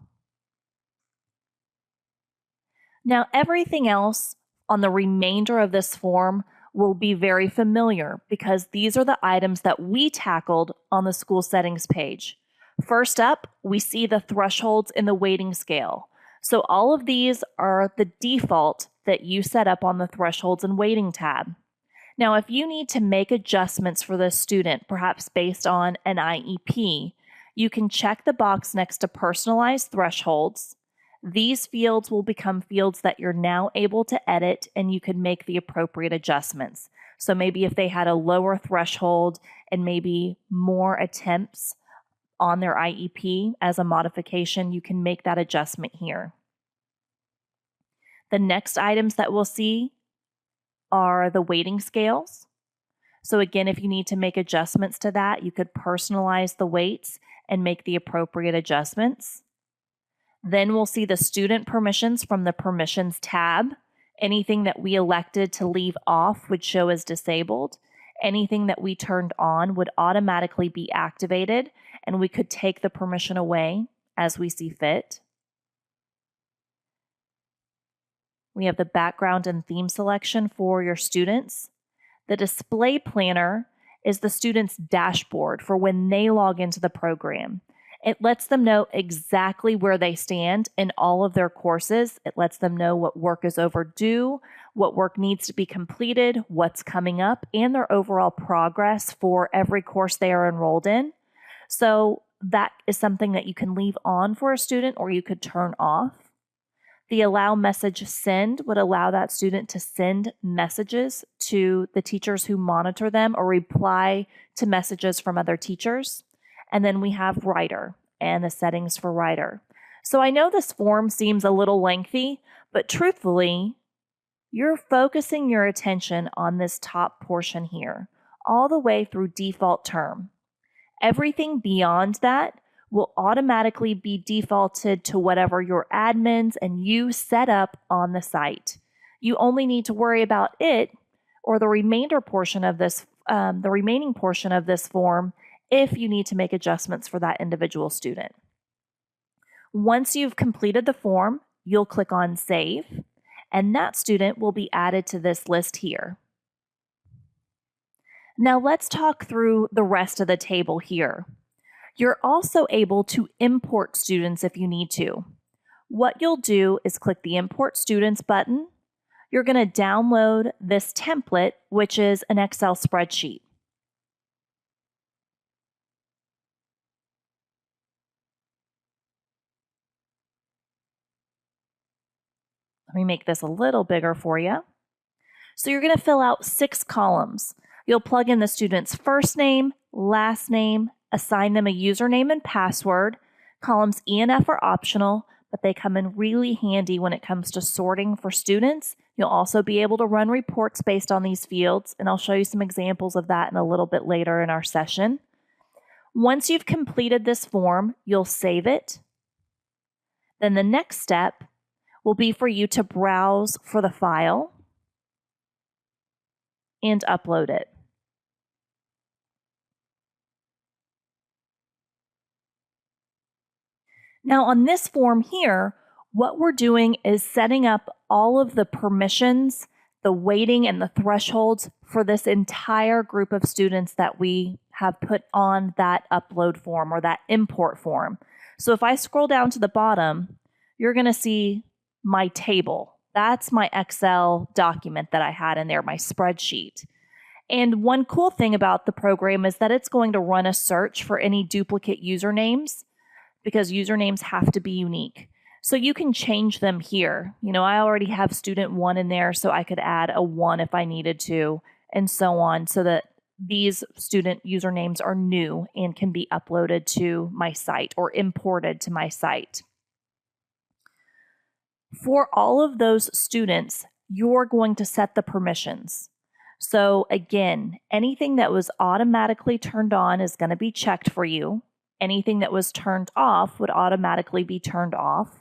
Now, everything else on the remainder of this form will be very familiar, because these are the items that we tackled on the school settings page. First up, we see the thresholds in the weighting scale. So all of these are the default that you set up on the thresholds and weighting tab. Now, if you need to make adjustments for the student, perhaps based on an IEP, you can check the box next to personalized thresholds. These fields will become fields that you're now able to edit, and you can make the appropriate adjustments. So maybe if they had a lower threshold and maybe more attempts on their IEP as a modification, you can make that adjustment here. The next items that we'll see are the weighting scales. So again, if you need to make adjustments to that, you could personalize the weights and make the appropriate adjustments. Then we'll see the student permissions from the permissions tab. Anything that we elected to leave off would show as disabled. Anything that we turned on would automatically be activated, and we could take the permission away as we see fit. We have the background and theme selection for your students. The display planner is the student's dashboard for when they log into the program. It lets them know exactly where they stand in all of their courses. It lets them know what work is overdue, what work needs to be completed, what's coming up, and their overall progress for every course they are enrolled in. So that is something that you can leave on for a student, or you could turn off. The allow message send would allow that student to send messages to the teachers who monitor them or reply to messages from other teachers. And then we have writer and the settings for writer. So I know this form seems a little lengthy, but truthfully, you're focusing your attention on this top portion here, all the way through default term. Everything beyond that will automatically be defaulted to whatever your admins and you set up on the site. You only need to worry about it or the remaining portion of this form if you need to make adjustments for that individual student. Once you've completed the form, you'll click on Save, and that student will be added to this list here. Now let's talk through the rest of the table here. You're also able to import students if you need to. What you'll do is click the Import Students button. You're going to download this template, which is an Excel spreadsheet. Let me make this a little bigger for you. So you're going to fill out 6 columns. You'll plug in the student's first name, last name, assign them a username and password. Columns E and F are optional, but they come in really handy when it comes to sorting for students. You'll also be able to run reports based on these fields, and I'll show you some examples of that in a little bit later in our session. Once you've completed this form, you'll save it. Then the next step will be for you to browse for the file and upload it. Now on this form here, what we're doing is setting up all of the permissions, the weighting, and the thresholds for this entire group of students that we have put on that upload form or that import form. So if I scroll down to the bottom, you're going to see my table. That's my Excel document that I had in there, my spreadsheet. And one cool thing about the program is that it's going to run a search for any duplicate usernames, because usernames have to be unique. So you can change them here. I already have student 1 in there, so I could add a 1 if I needed to, and so on, so that these student usernames are new and can be uploaded to my site or imported to my site. For all of those students, you're going to set the permissions. So again, anything that was automatically turned on is going to be checked for you. Anything that was turned off would automatically be turned off.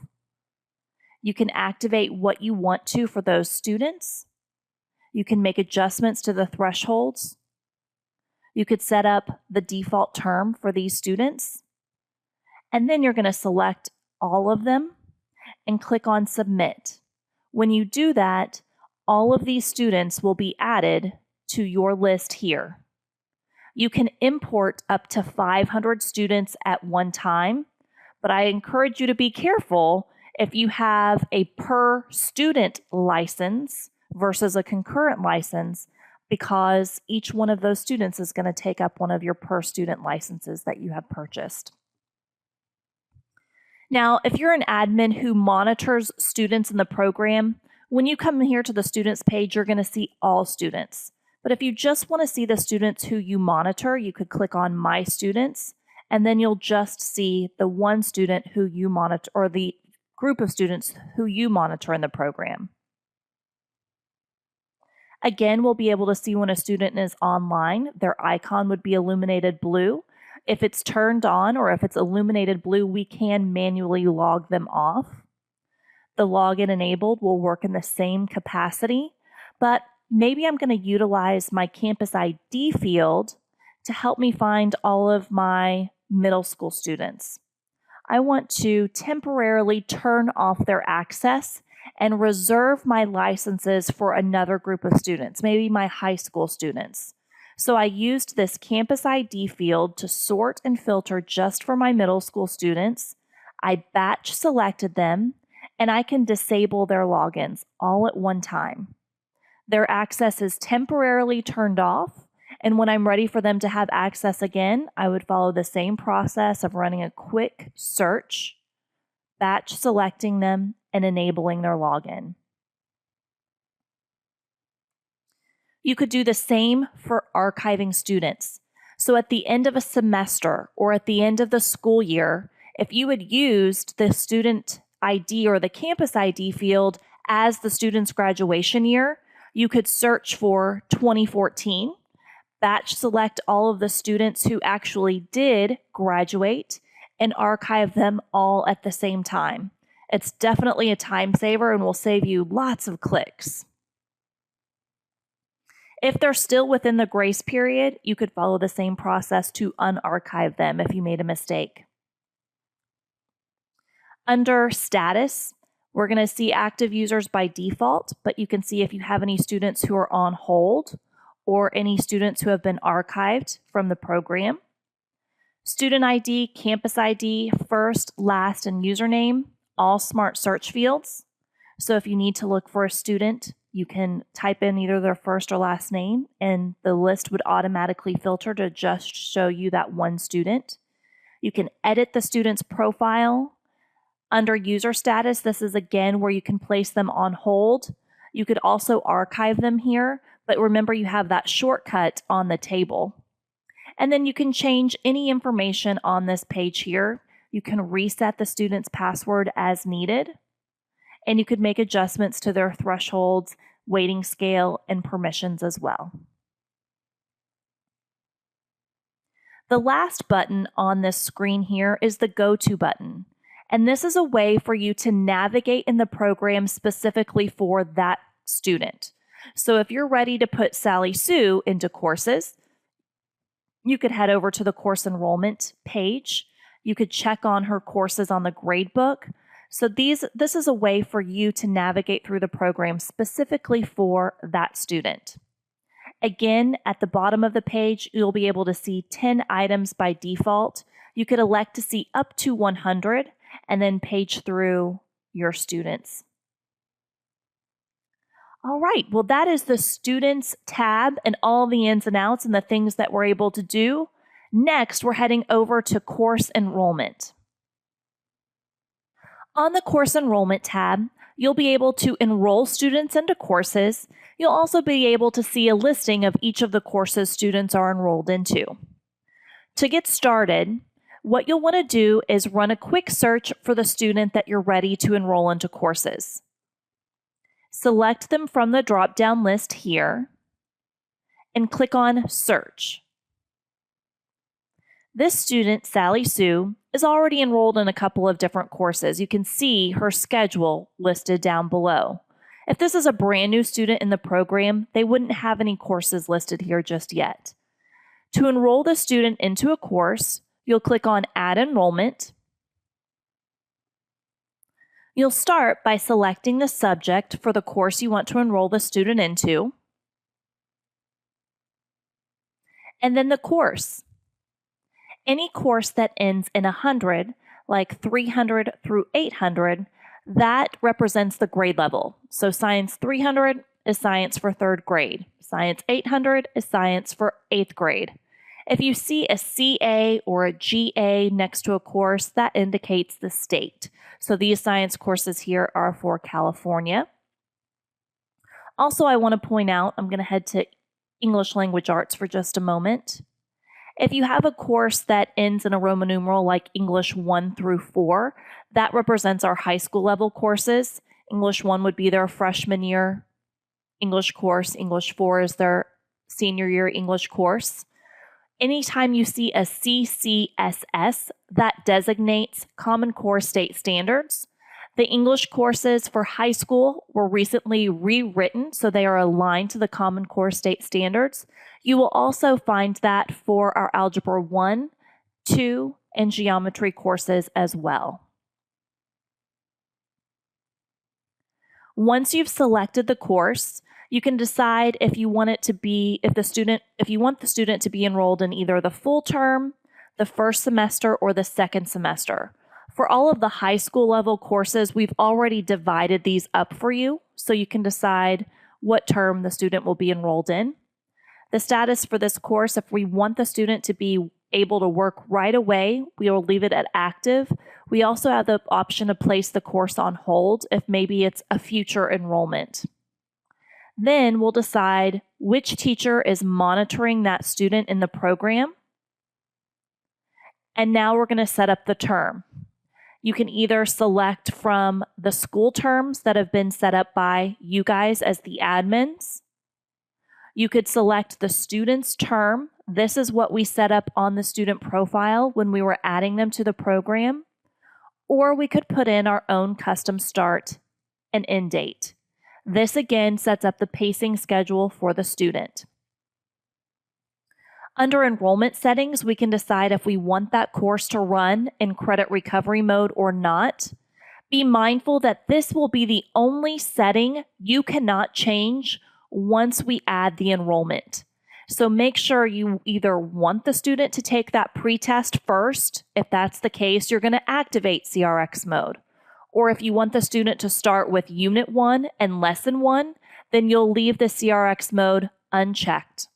You can activate what you want to for those students. You can make adjustments to the thresholds. You could set up the default term for these students. And then you're going to select all of them and click on Submit. When you do that, all of these students will be added to your list here. You can import up to 500 students at one time, but I encourage you to be careful if you have a per student license versus a concurrent license, because each one of those students is going to take up one of your per student licenses that you have purchased. Now, if you're an admin who monitors students in the program, when you come here to the students page, you're going to see all students. But if you just want to see the students who you monitor, you could click on My Students, and then you'll just see the one student who you monitor, or the group of students who you monitor in the program. Again, we'll be able to see when a student is online. Their icon would be illuminated blue. If it's turned on or if it's illuminated blue, we can manually log them off. The login enabled will work in the same capacity, but maybe I'm going to utilize my campus ID field to help me find all of my middle school students. I want to temporarily turn off their access and reserve my licenses for another group of students, maybe my high school students. So I used this campus ID field to sort and filter just for my middle school students. I batch selected them, and I can disable their logins all at one time. Their access is temporarily turned off, and when I'm ready for them to have access again, I would follow the same process of running a quick search, batch selecting them, and enabling their login. You could do the same for archiving students. So at the end of a semester or at the end of the school year, if you had used the student ID or the campus ID field as the student's graduation year, you could search for 2014, batch select all of the students who actually did graduate, and archive them all at the same time. It's definitely a time saver and will save you lots of clicks. If they're still within the grace period, you could follow the same process to unarchive them if you made a mistake. Under status, we're going to see active users by default, but you can see if you have any students who are on hold or any students who have been archived from the program. Student ID, campus ID, first, last, and username, all smart search fields. So if you need to look for a student, you can type in either their first or last name, and the list would automatically filter to just show you that one student. You can edit the student's profile. Under user status, this is again where you can place them on hold. You could also archive them here, but remember you have that shortcut on the table. And then you can change any information on this page here. You can reset the student's password as needed, and you could make adjustments to their thresholds, weighting scale, and permissions as well. The last button on this screen here is the Go To button. And this is a way for you to navigate in the program specifically for that student. So if you're ready to put Sally Sue into courses, you could head over to the course enrollment page. You could check on her courses on the gradebook. So this is a way for you to navigate through the program specifically for that student. Again, at the bottom of the page, you'll be able to see 10 items by default. You could elect to see up to 100 and then page through your students. All right, well, that is the Students tab and all the ins and outs and the things that we're able to do. Next, we're heading over to Course Enrollment. On the Course Enrollment tab, you'll be able to enroll students into courses. You'll also be able to see a listing of each of the courses students are enrolled into. To get started, what you'll want to do is run a quick search for the student that you're ready to enroll into courses. Select them from the drop-down list here and click on Search. This student, Sally Sue, is already enrolled in a couple of different courses. You can see her schedule listed down below. If this is a brand new student in the program, they wouldn't have any courses listed here just yet. To enroll the student into a course, you'll click on Add Enrollment. You'll start by selecting the subject for the course you want to enroll the student into, and then the course. Any course that ends in 100, like 300 through 800, that represents the grade level. So Science 300 is science for 3rd grade. Science 800 is science for 8th grade. If you see a CA or a GA next to a course, that indicates the state. So these science courses here are for California. Also, I want to point out, I'm going to head to English Language Arts for just a moment. If you have a course that ends in a Roman numeral like English 1 through 4, that represents our high school level courses. English 1 would be their freshman year English course. English 4 is their senior year English course. Anytime you see a CCSS, that designates Common Core State Standards. The English courses for high school were recently rewritten, so they are aligned to the Common Core State Standards. You will also find that for our Algebra 1, 2, and Geometry courses as well. Once you've selected the course, you can decide if you want it to be, if you want the student to be enrolled in either the full term, the first semester, or the second semester. For all of the high school level courses, we've already divided these up for you, so you can decide what term the student will be enrolled in. The status for this course, if we want the student to be able to work right away, we will leave it at active. We also have the option to place the course on hold if maybe it's a future enrollment. Then we'll decide which teacher is monitoring that student in the program. And now we're going to set up the term. You can either select from the school terms that have been set up by you guys as the admins. You could select the student's term. This is what we set up on the student profile when we were adding them to the program. Or we could put in our own custom start and end date. This again sets up the pacing schedule for the student. Under enrollment settings, we can decide if we want that course to run in credit recovery mode or not. Be mindful that this will be the only setting you cannot change once we add the enrollment. So make sure you either want the student to take that pretest first. If that's the case, you're going to activate CRX mode. Or if you want the student to start with Unit 1 and Lesson 1, then you'll leave the CRX mode unchecked.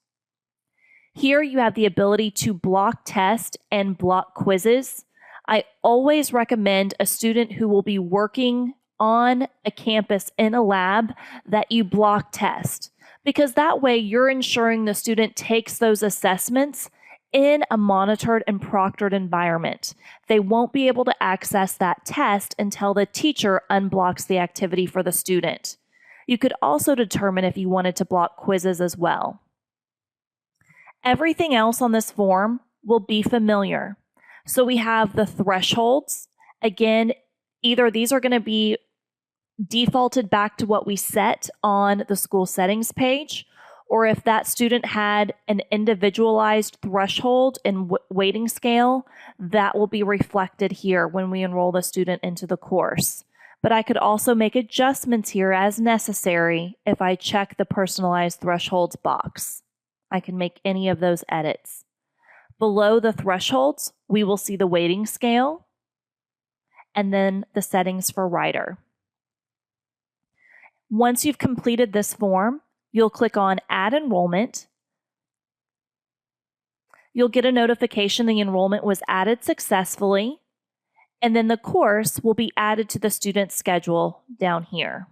Here you have the ability to block test and block quizzes. I always recommend a student who will be working on a campus in a lab that you block test, because that way you're ensuring the student takes those assessments in a monitored and proctored environment. They won't be able to access that test until the teacher unblocks the activity for the student. You could also determine if you wanted to block quizzes as well. Everything else on this form will be familiar. So we have the thresholds. Again, either these are going to be defaulted back to what we set on the school settings page, or if that student had an individualized threshold and weighting scale, that will be reflected here when we enroll the student into the course. But I could also make adjustments here as necessary if I check the personalized thresholds box. I can make any of those edits. Below the thresholds, we will see the weighting scale and then the settings for writer. Once you've completed this form, you'll click on Add Enrollment. You'll get a notification the enrollment was added successfully, and then the course will be added to the student's schedule down here.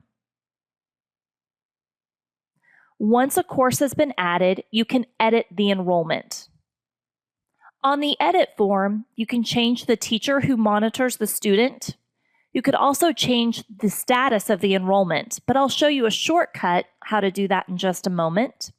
Once a course has been added, you can edit the enrollment. On the edit form, you can change the teacher who monitors the student. You could also change the status of the enrollment, but I'll show you a shortcut how to do that in just a moment.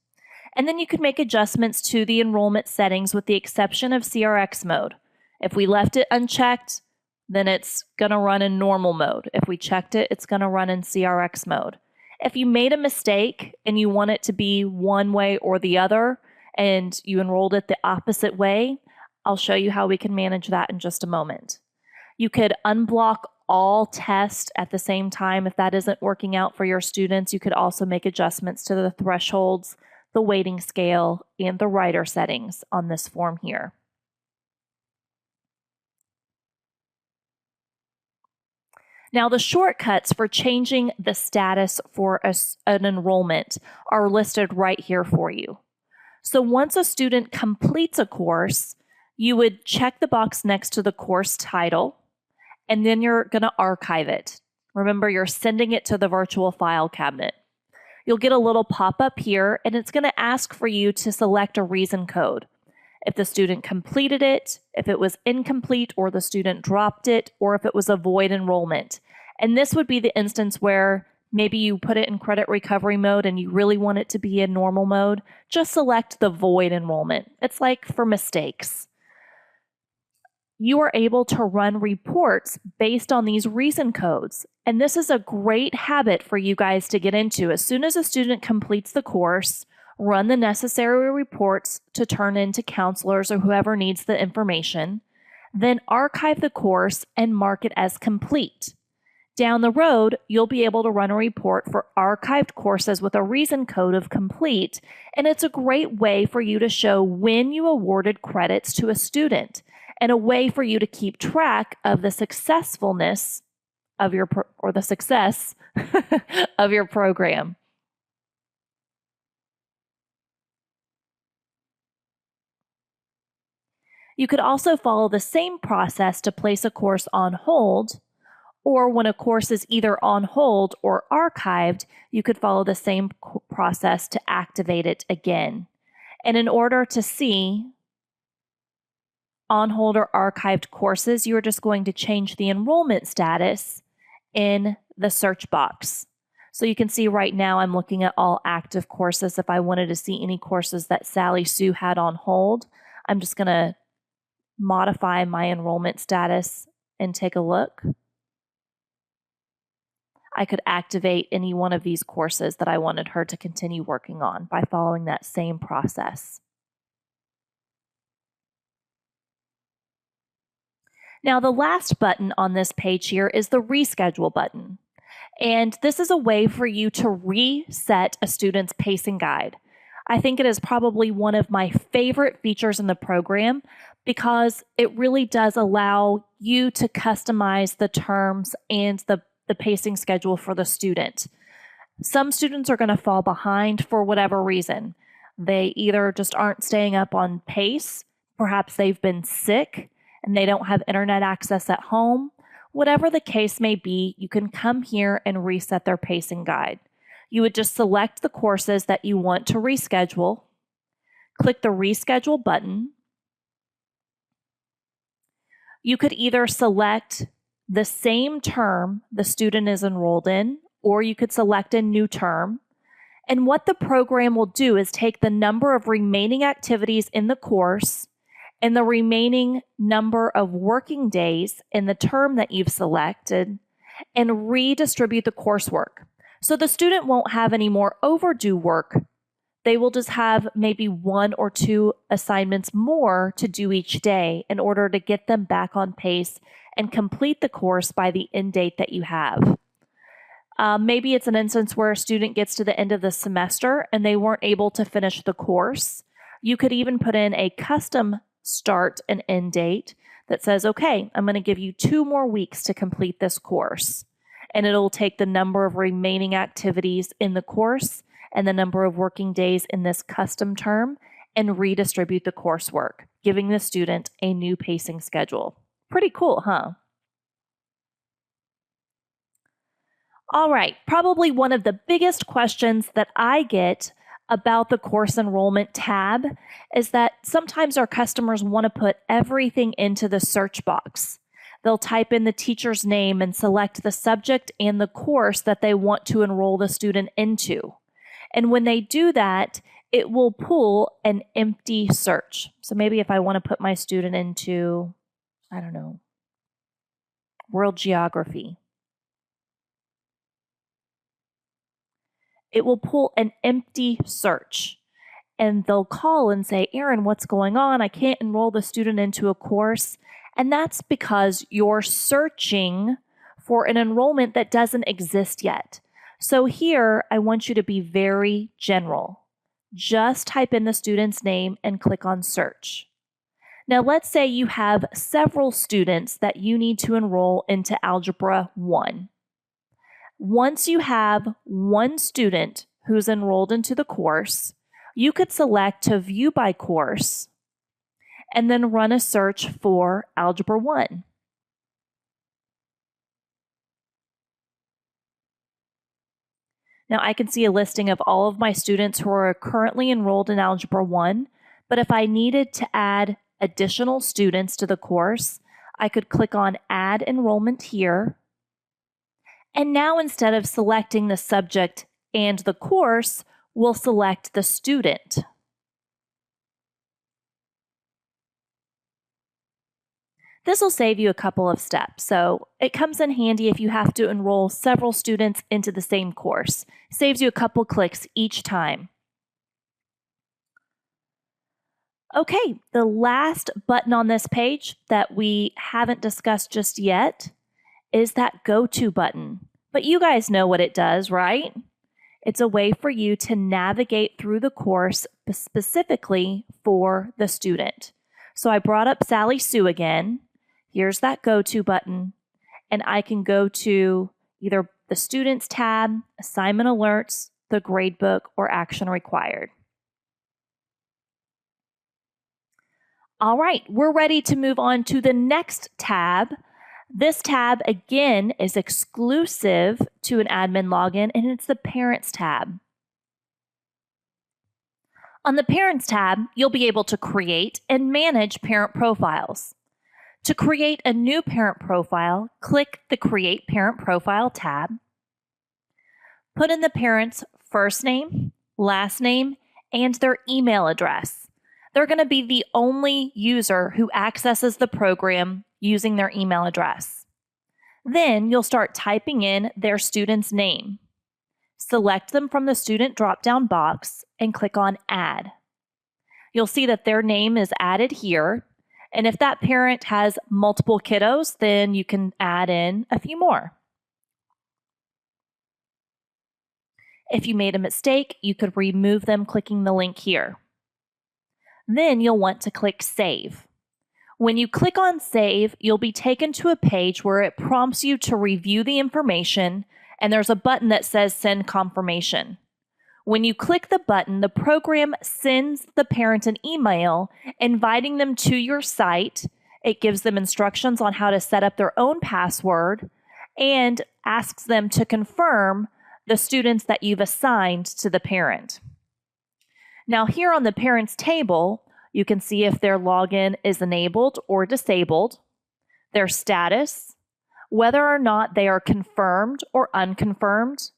And then you can make adjustments to the enrollment settings with the exception of CRX mode. If we left it unchecked, then it's going to run in normal mode. If we checked it, it's going to run in CRX mode. If you made a mistake and you want it to be one way or the other, and you enrolled it the opposite way, I'll show you how we can manage that in just a moment. You could unblock all tests at the same time if that isn't working out for your students. You could also make adjustments to the thresholds, the weighting scale, and the writer settings on this form here. Now, the shortcuts for changing the status for an enrollment are listed right here for you. So once a student completes a course, you would check the box next to the course title, and then you're going to archive it. Remember, you're sending it to the virtual file cabinet. You'll get a little pop-up here, and it's going to ask for you to select a reason code. If the student completed it, if it was incomplete or the student dropped it, or if it was a void enrollment. And this would be the instance where maybe you put it in credit recovery mode and you really want it to be in normal mode. Just select the void enrollment. It's like for mistakes. You are able to run reports based on these reason codes. And this is a great habit for you guys to get into. As soon as a student completes the course, run the necessary reports to turn into counselors or whoever needs the information, then archive the course and mark it as complete. Down the road, you'll be able to run a report for archived courses with a reason code of complete, and it's a great way for you to show when you awarded credits to a student and a way for you to keep track of the successfulness of your the success of your program. You could also follow the same process to place a course on hold, or when a course is either on hold or archived, you could follow the same process to activate it again. And in order to see on hold or archived courses, you're just going to change the enrollment status in the search box. So you can see right now I'm looking at all active courses. If I wanted to see any courses that Sally Sue had on hold, I'm just going to modify my enrollment status and take a look. I could activate any one of these courses that I wanted her to continue working on by following that same process. Now, the last button on this page here is the reschedule button. And this is a way for you to reset a student's pacing guide. I think it is probably one of my favorite features in the program because it really does allow you to customize the terms and the pacing schedule for the student. Some students are going to fall behind for whatever reason. They either just aren't staying up on pace, perhaps they've been sick and they don't have internet access at home. Whatever the case may be, you can come here and reset their pacing guide. You would just select the courses that you want to reschedule, click the reschedule button. You could either select the same term the student is enrolled in, or you could select a new term. And what the program will do is take the number of remaining activities in the course and the remaining number of working days in the term that you've selected, and redistribute the coursework. So the student won't have any more overdue work. They will just have maybe 1 or 2 assignments more to do each day in order to get them back on pace and complete the course by the end date that you have. Maybe it's an instance where a student gets to the end of the semester and they weren't able to finish the course. You could even put in a custom start and end date that says, okay, I'm going to give you 2 more weeks to complete this course. And it'll take the number of remaining activities in the course and the number of working days in this custom term and redistribute the coursework, giving the student a new pacing schedule. Pretty cool, huh? All right, probably one of the biggest questions that I get about the course enrollment tab is that sometimes our customers want to put everything into the search box. They'll type in the teacher's name and select the subject and the course that they want to enroll the student into. And when they do that, it will pull an empty search. So maybe if I want to put my student into, I don't know, world geography, it will pull an empty search. And they'll call and say, Erin, what's going on? I can't enroll the student into a course. And that's because you're searching for an enrollment that doesn't exist yet. So here, I want you to be very general. Just type in the student's name and click on search. Now, let's say you have several students that you need to enroll into Algebra 1. Once you have one student who's enrolled into the course, you could select to view by course and then run a search for Algebra 1. Now I can see a listing of all of my students who are currently enrolled in Algebra 1, but if I needed to add additional students to the course, I could click on Add Enrollment here. And now instead of selecting the subject and the course, we'll select the student. This will save you a couple of steps, so it comes in handy if you have to enroll several students into the same course. Saves you a couple clicks each time. Okay, the last button on this page that we haven't discussed just yet is that Go To button. But you guys know what it does, right? It's a way for you to navigate through the course specifically for the student. So I brought up Sally Sue again. Here's that Go To button, and I can go to either the Students tab, Assignment Alerts, the Gradebook, or Action Required. All right, we're ready to move on to the next tab. This tab, again, is exclusive to an admin login, and it's the Parents tab. On the Parents tab, you'll be able to create and manage parent profiles. To create a new parent profile, click the Create Parent Profile tab. Put in the parent's first name, last name, and their email address. They're going to be the only user who accesses the program using their email address. Then you'll start typing in their student's name. Select them from the student drop-down box and click on Add. You'll see that their name is added here. And if that parent has multiple kiddos, then you can add in a few more. If you made a mistake, you could remove them clicking the link here. Then you'll want to click Save. When you click on Save, you'll be taken to a page where it prompts you to review the information, and there's a button that says Send Confirmation. When you click the button, the program sends the parent an email inviting them to your site. It gives them instructions on how to set up their own password and asks them to confirm the students that you've assigned to the parent. Now here on the parents table, you can see if their login is enabled or disabled, their status, whether or not they are confirmed or unconfirmed.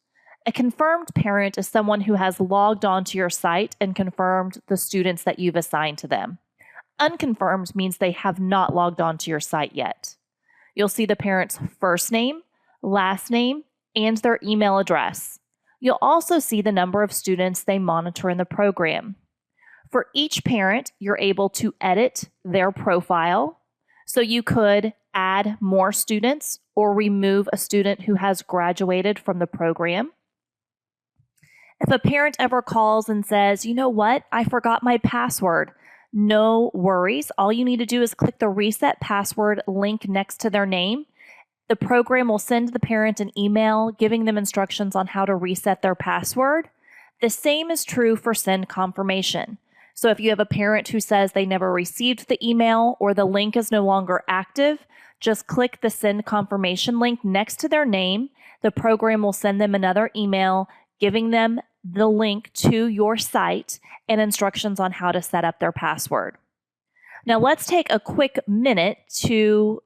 A confirmed parent is someone who has logged onto your site and confirmed the students that you've assigned to them. Unconfirmed means they have not logged onto your site yet. You'll see the parent's first name, last name, and their email address. You'll also see the number of students they monitor in the program. For each parent, you're able to edit their profile. So you could add more students or remove a student who has graduated from the program. If a parent ever calls and says, you know what, I forgot my password, no worries. All you need to do is click the reset password link next to their name. The program will send the parent an email giving them instructions on how to reset their password. The same is true for send confirmation. So if you have a parent who says they never received the email or the link is no longer active, just click the send confirmation link next to their name. The program will send them another email giving them the link to your site and instructions on how to set up their password. Now let's take a quick minute to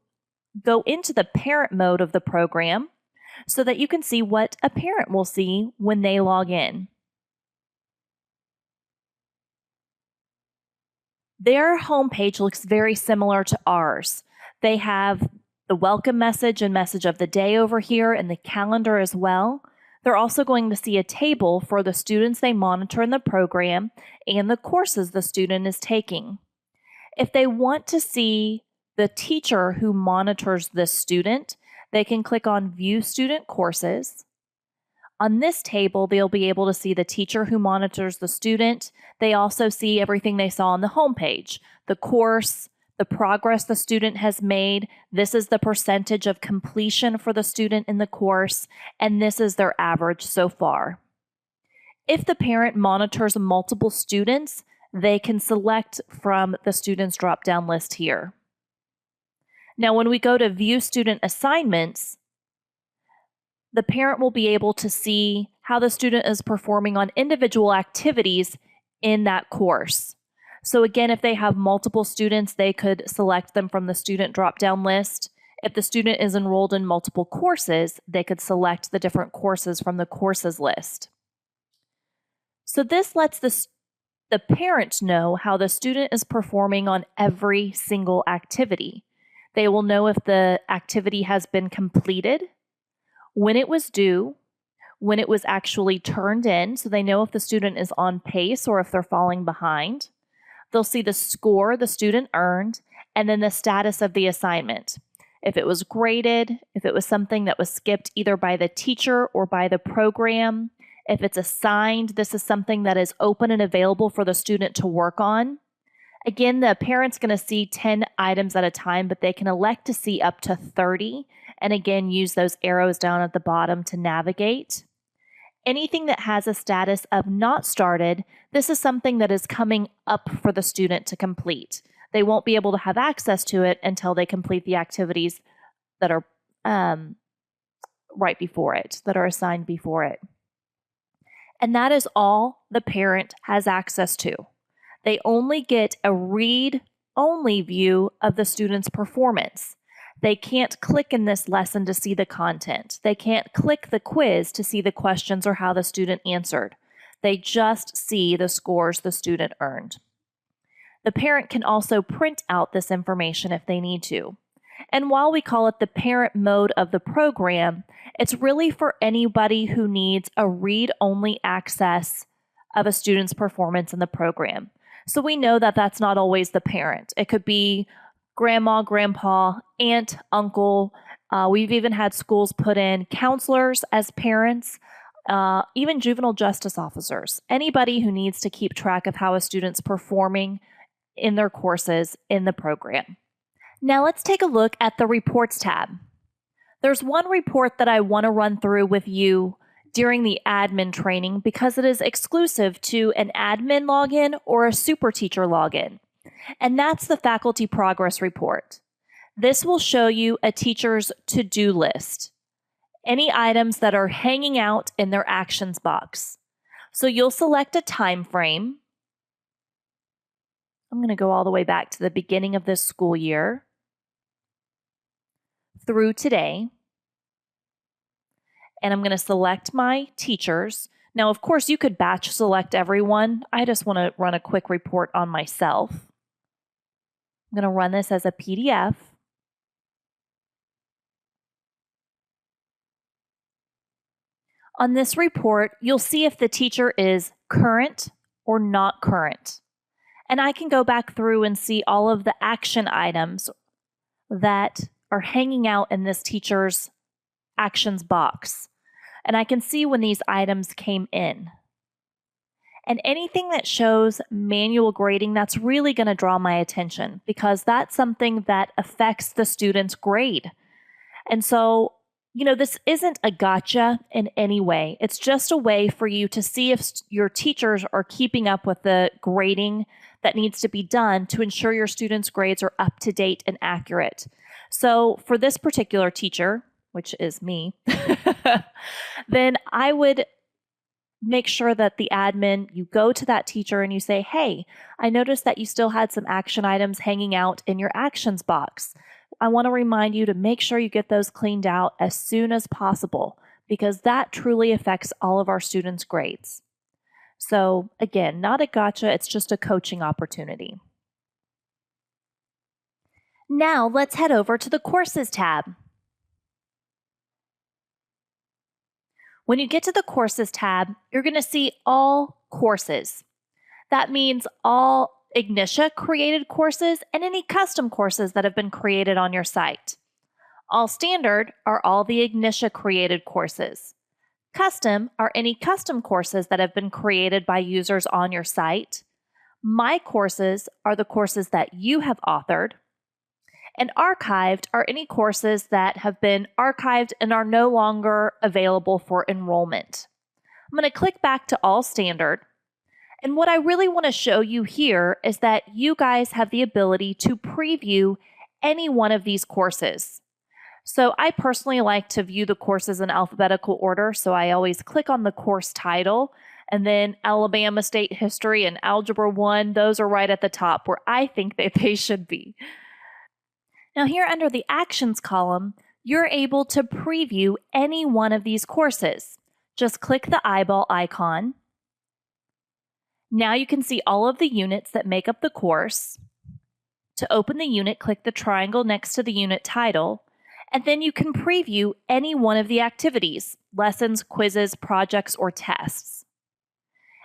go into the parent mode of the program so that you can see what a parent will see when they log in. Their homepage looks very similar to ours. They have the welcome message and message of the day over here and the calendar as well. They're also going to see a table for the students they monitor in the program and the courses the student is taking. If they want to see the teacher who monitors the student, they can click on View Student Courses. On this table, they'll be able to see the teacher who monitors the student. They also see everything they saw on the homepage, the course, the progress the student has made. This is the percentage of completion for the student in the course, and this is their average so far. If the parent monitors multiple students, they can select from the students drop-down list here. Now, when we go to View Student Assignments, the parent will be able to see how the student is performing on individual activities in that course. So again, if they have multiple students, they could select them from the student drop-down list. If the student is enrolled in multiple courses, they could select the different courses from the courses list. So this lets the parent know how the student is performing on every single activity. They will know if the activity has been completed, when it was due, when it was actually turned in, so they know if the student is on pace or if they're falling behind. They'll see the score the student earned, and then the status of the assignment. If it was graded, if it was something that was skipped either by the teacher or by the program. If it's assigned, this is something that is open and available for the student to work on. Again, the parent's going to see 10 items at a time, but they can elect to see up to 30. And again, use those arrows down at the bottom to navigate. Anything that has a status of not started, this is something that is coming up for the student to complete. They won't be able to have access to it until they complete the activities that are right before it, that are assigned before it. And that is all the parent has access to. They only get a read-only view of the student's performance. They can't click in this lesson to see the content. They can't click the quiz to see the questions or how the student answered. They just see the scores the student earned. The parent can also print out this information if they need to. And while we call it the parent mode of the program, it's really for anybody who needs a read-only access of a student's performance in the program. So we know that that's not always the parent. It could be grandma, grandpa, aunt, uncle. We've even had schools put in counselors as parents, even juvenile justice officers. Anybody who needs to keep track of how a student's performing in their courses in the program. Now let's take a look at the Reports tab. There's one report that I want to run through with you during the admin training because it is exclusive to an admin login or a super teacher login. And that's the faculty progress report. This will show you a teacher's to-do list, any items that are hanging out in their actions box. So you'll select a time frame. I'm going to go all the way back to the beginning of this school year through today. And I'm going to select my teachers. Now, of course, you could batch select everyone. I just want to run a quick report on myself. I'm going to run this as a PDF. On this report, you'll see if the teacher is current or not current. And I can go back through and see all of the action items that are hanging out in this teacher's actions box. And I can see when these items came in. And anything that shows manual grading, that's really going to draw my attention because that's something that affects the student's grade. And so, this isn't a gotcha in any way. It's just a way for you to see if your teachers are keeping up with the grading that needs to be done to ensure your students' grades are up to date and accurate. So for this particular teacher, which is me, then I would make sure that the admin, you go to that teacher and you say, hey, I noticed that you still had some action items hanging out in your actions box. I want to remind you to make sure you get those cleaned out as soon as possible because that truly affects all of our students' grades. So again, not a gotcha, it's just a coaching opportunity. Now let's head over to the Courses tab. When you get to the Courses tab, you're going to see all courses. That means all Ignitia created courses and any custom courses that have been created on your site. All standard are all the Ignitia created courses. Custom are any custom courses that have been created by users on your site. My courses are the courses that you have authored. And archived are any courses that have been archived and are no longer available for enrollment. I'm going to click back to all standard. And what I really want to show you here is that you guys have the ability to preview any one of these courses. So I personally like to view the courses in alphabetical order, so I always click on the course title, and then Alabama State History and Algebra 1, those are right at the top where I think that they should be. Now here under the Actions column, you're able to preview any one of these courses. Just click the eyeball icon. Now you can see all of the units that make up the course. To open the unit, click the triangle next to the unit title, and then you can preview any one of the activities, lessons, quizzes, projects, or tests.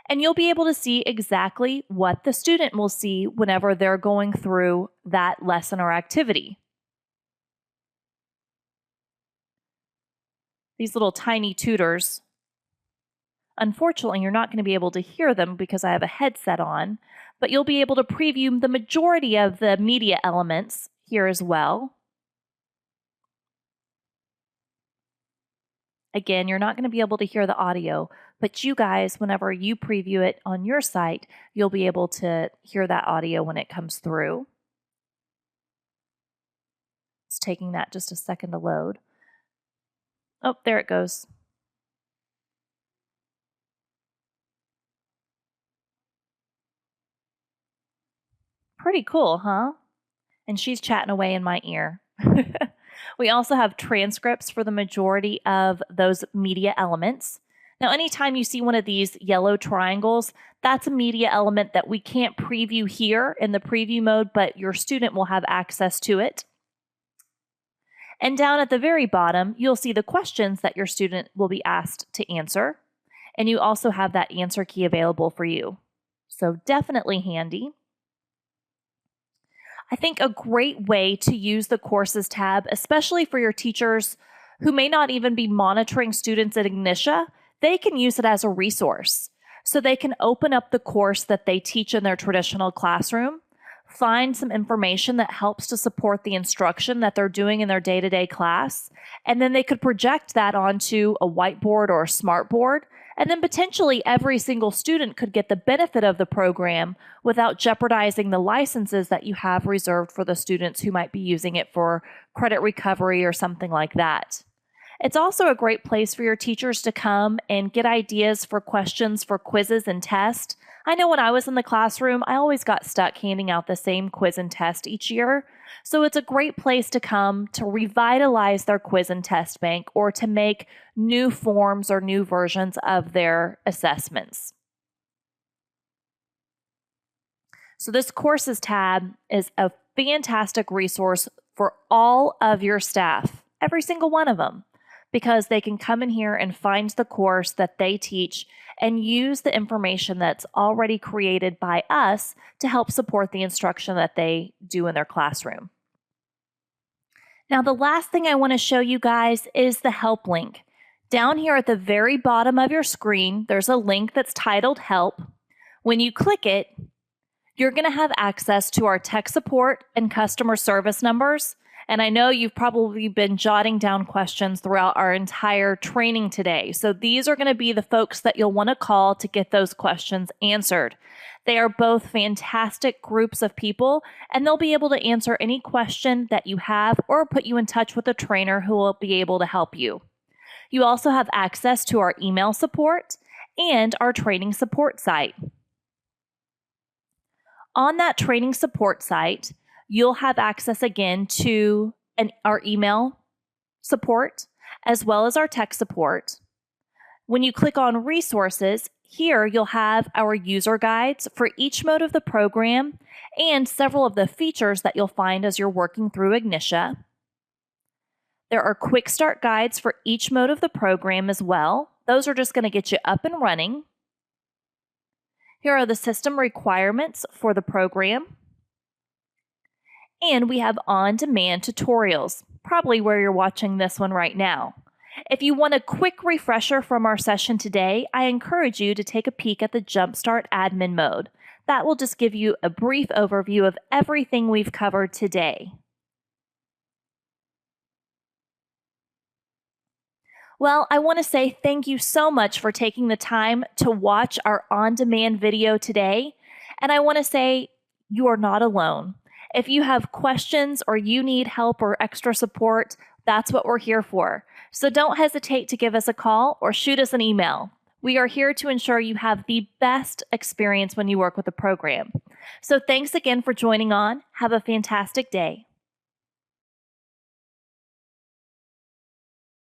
And you'll be able to see exactly what the student will see whenever they're going through that lesson or activity. These little tiny tutors, unfortunately, you're not going to be able to hear them because I have a headset on, but you'll be able to preview the majority of the media elements here as well. Again, you're not going to be able to hear the audio, but you guys, whenever you preview it on your site, you'll be able to hear that audio when it comes through. It's taking that just a second to load. Oh, there it goes. Pretty cool, huh? And she's chatting away in my ear. We also have transcripts for the majority of those media elements. Now, anytime you see one of these yellow triangles, that's a media element that we can't preview here in the preview mode, but your student will have access to it. And down at the very bottom, you'll see the questions that your student will be asked to answer. And you also have that answer key available for you. So definitely handy. I think a great way to use the Courses tab, especially for your teachers who may not even be monitoring students at Ignitia, they can use it as a resource. So they can open up the course that they teach in their traditional classroom, find some information that helps to support the instruction that they're doing in their day-to-day class, and then they could project that onto a whiteboard or a smartboard, and then potentially every single student could get the benefit of the program without jeopardizing the licenses that you have reserved for the students who might be using it for credit recovery or something like that. It's also a great place for your teachers to come and get ideas for questions for quizzes and tests. I know when I was in the classroom, I always got stuck handing out the same quiz and test each year. So it's a great place to come to revitalize their quiz and test bank or to make new forms or new versions of their assessments. So this Courses tab is a fantastic resource for all of your staff, every single one of them. because they can come in here and find the course that they teach and use the information that's already created by us to help support the instruction that they do in their classroom. Now, the last thing I want to show you guys is the help link. Down here at the very bottom of your screen, there's a link that's titled Help. When you click it, you're going to have access to our tech support and customer service numbers. And I know you've probably been jotting down questions throughout our entire training today. So these are going to be the folks that you'll want to call to get those questions answered. They are both fantastic groups of people, and they'll be able to answer any question that you have or put you in touch with a trainer who will be able to help you. You also have access to our email support and our training support site. On that training support site, you'll have access again to our email support as well as our tech support. When you click on resources, here you'll have our user guides for each mode of the program and several of the features that you'll find as you're working through Ignitia. There are quick start guides for each mode of the program as well. Those are just going to get you up and running. Here are the system requirements for the program. And we have on-demand tutorials, probably where you're watching this one right now. If you want a quick refresher from our session today, I encourage you to take a peek at the Jumpstart admin mode. That will just give you a brief overview of everything we've covered today. Well, I want to say thank you so much for taking the time to watch our on-demand video today. And I want to say you are not alone. If you have questions or you need help or extra support, that's what we're here for. So don't hesitate to give us a call or shoot us an email. We are here to ensure you have the best experience when you work with the program. So thanks again for joining on. Have a fantastic day.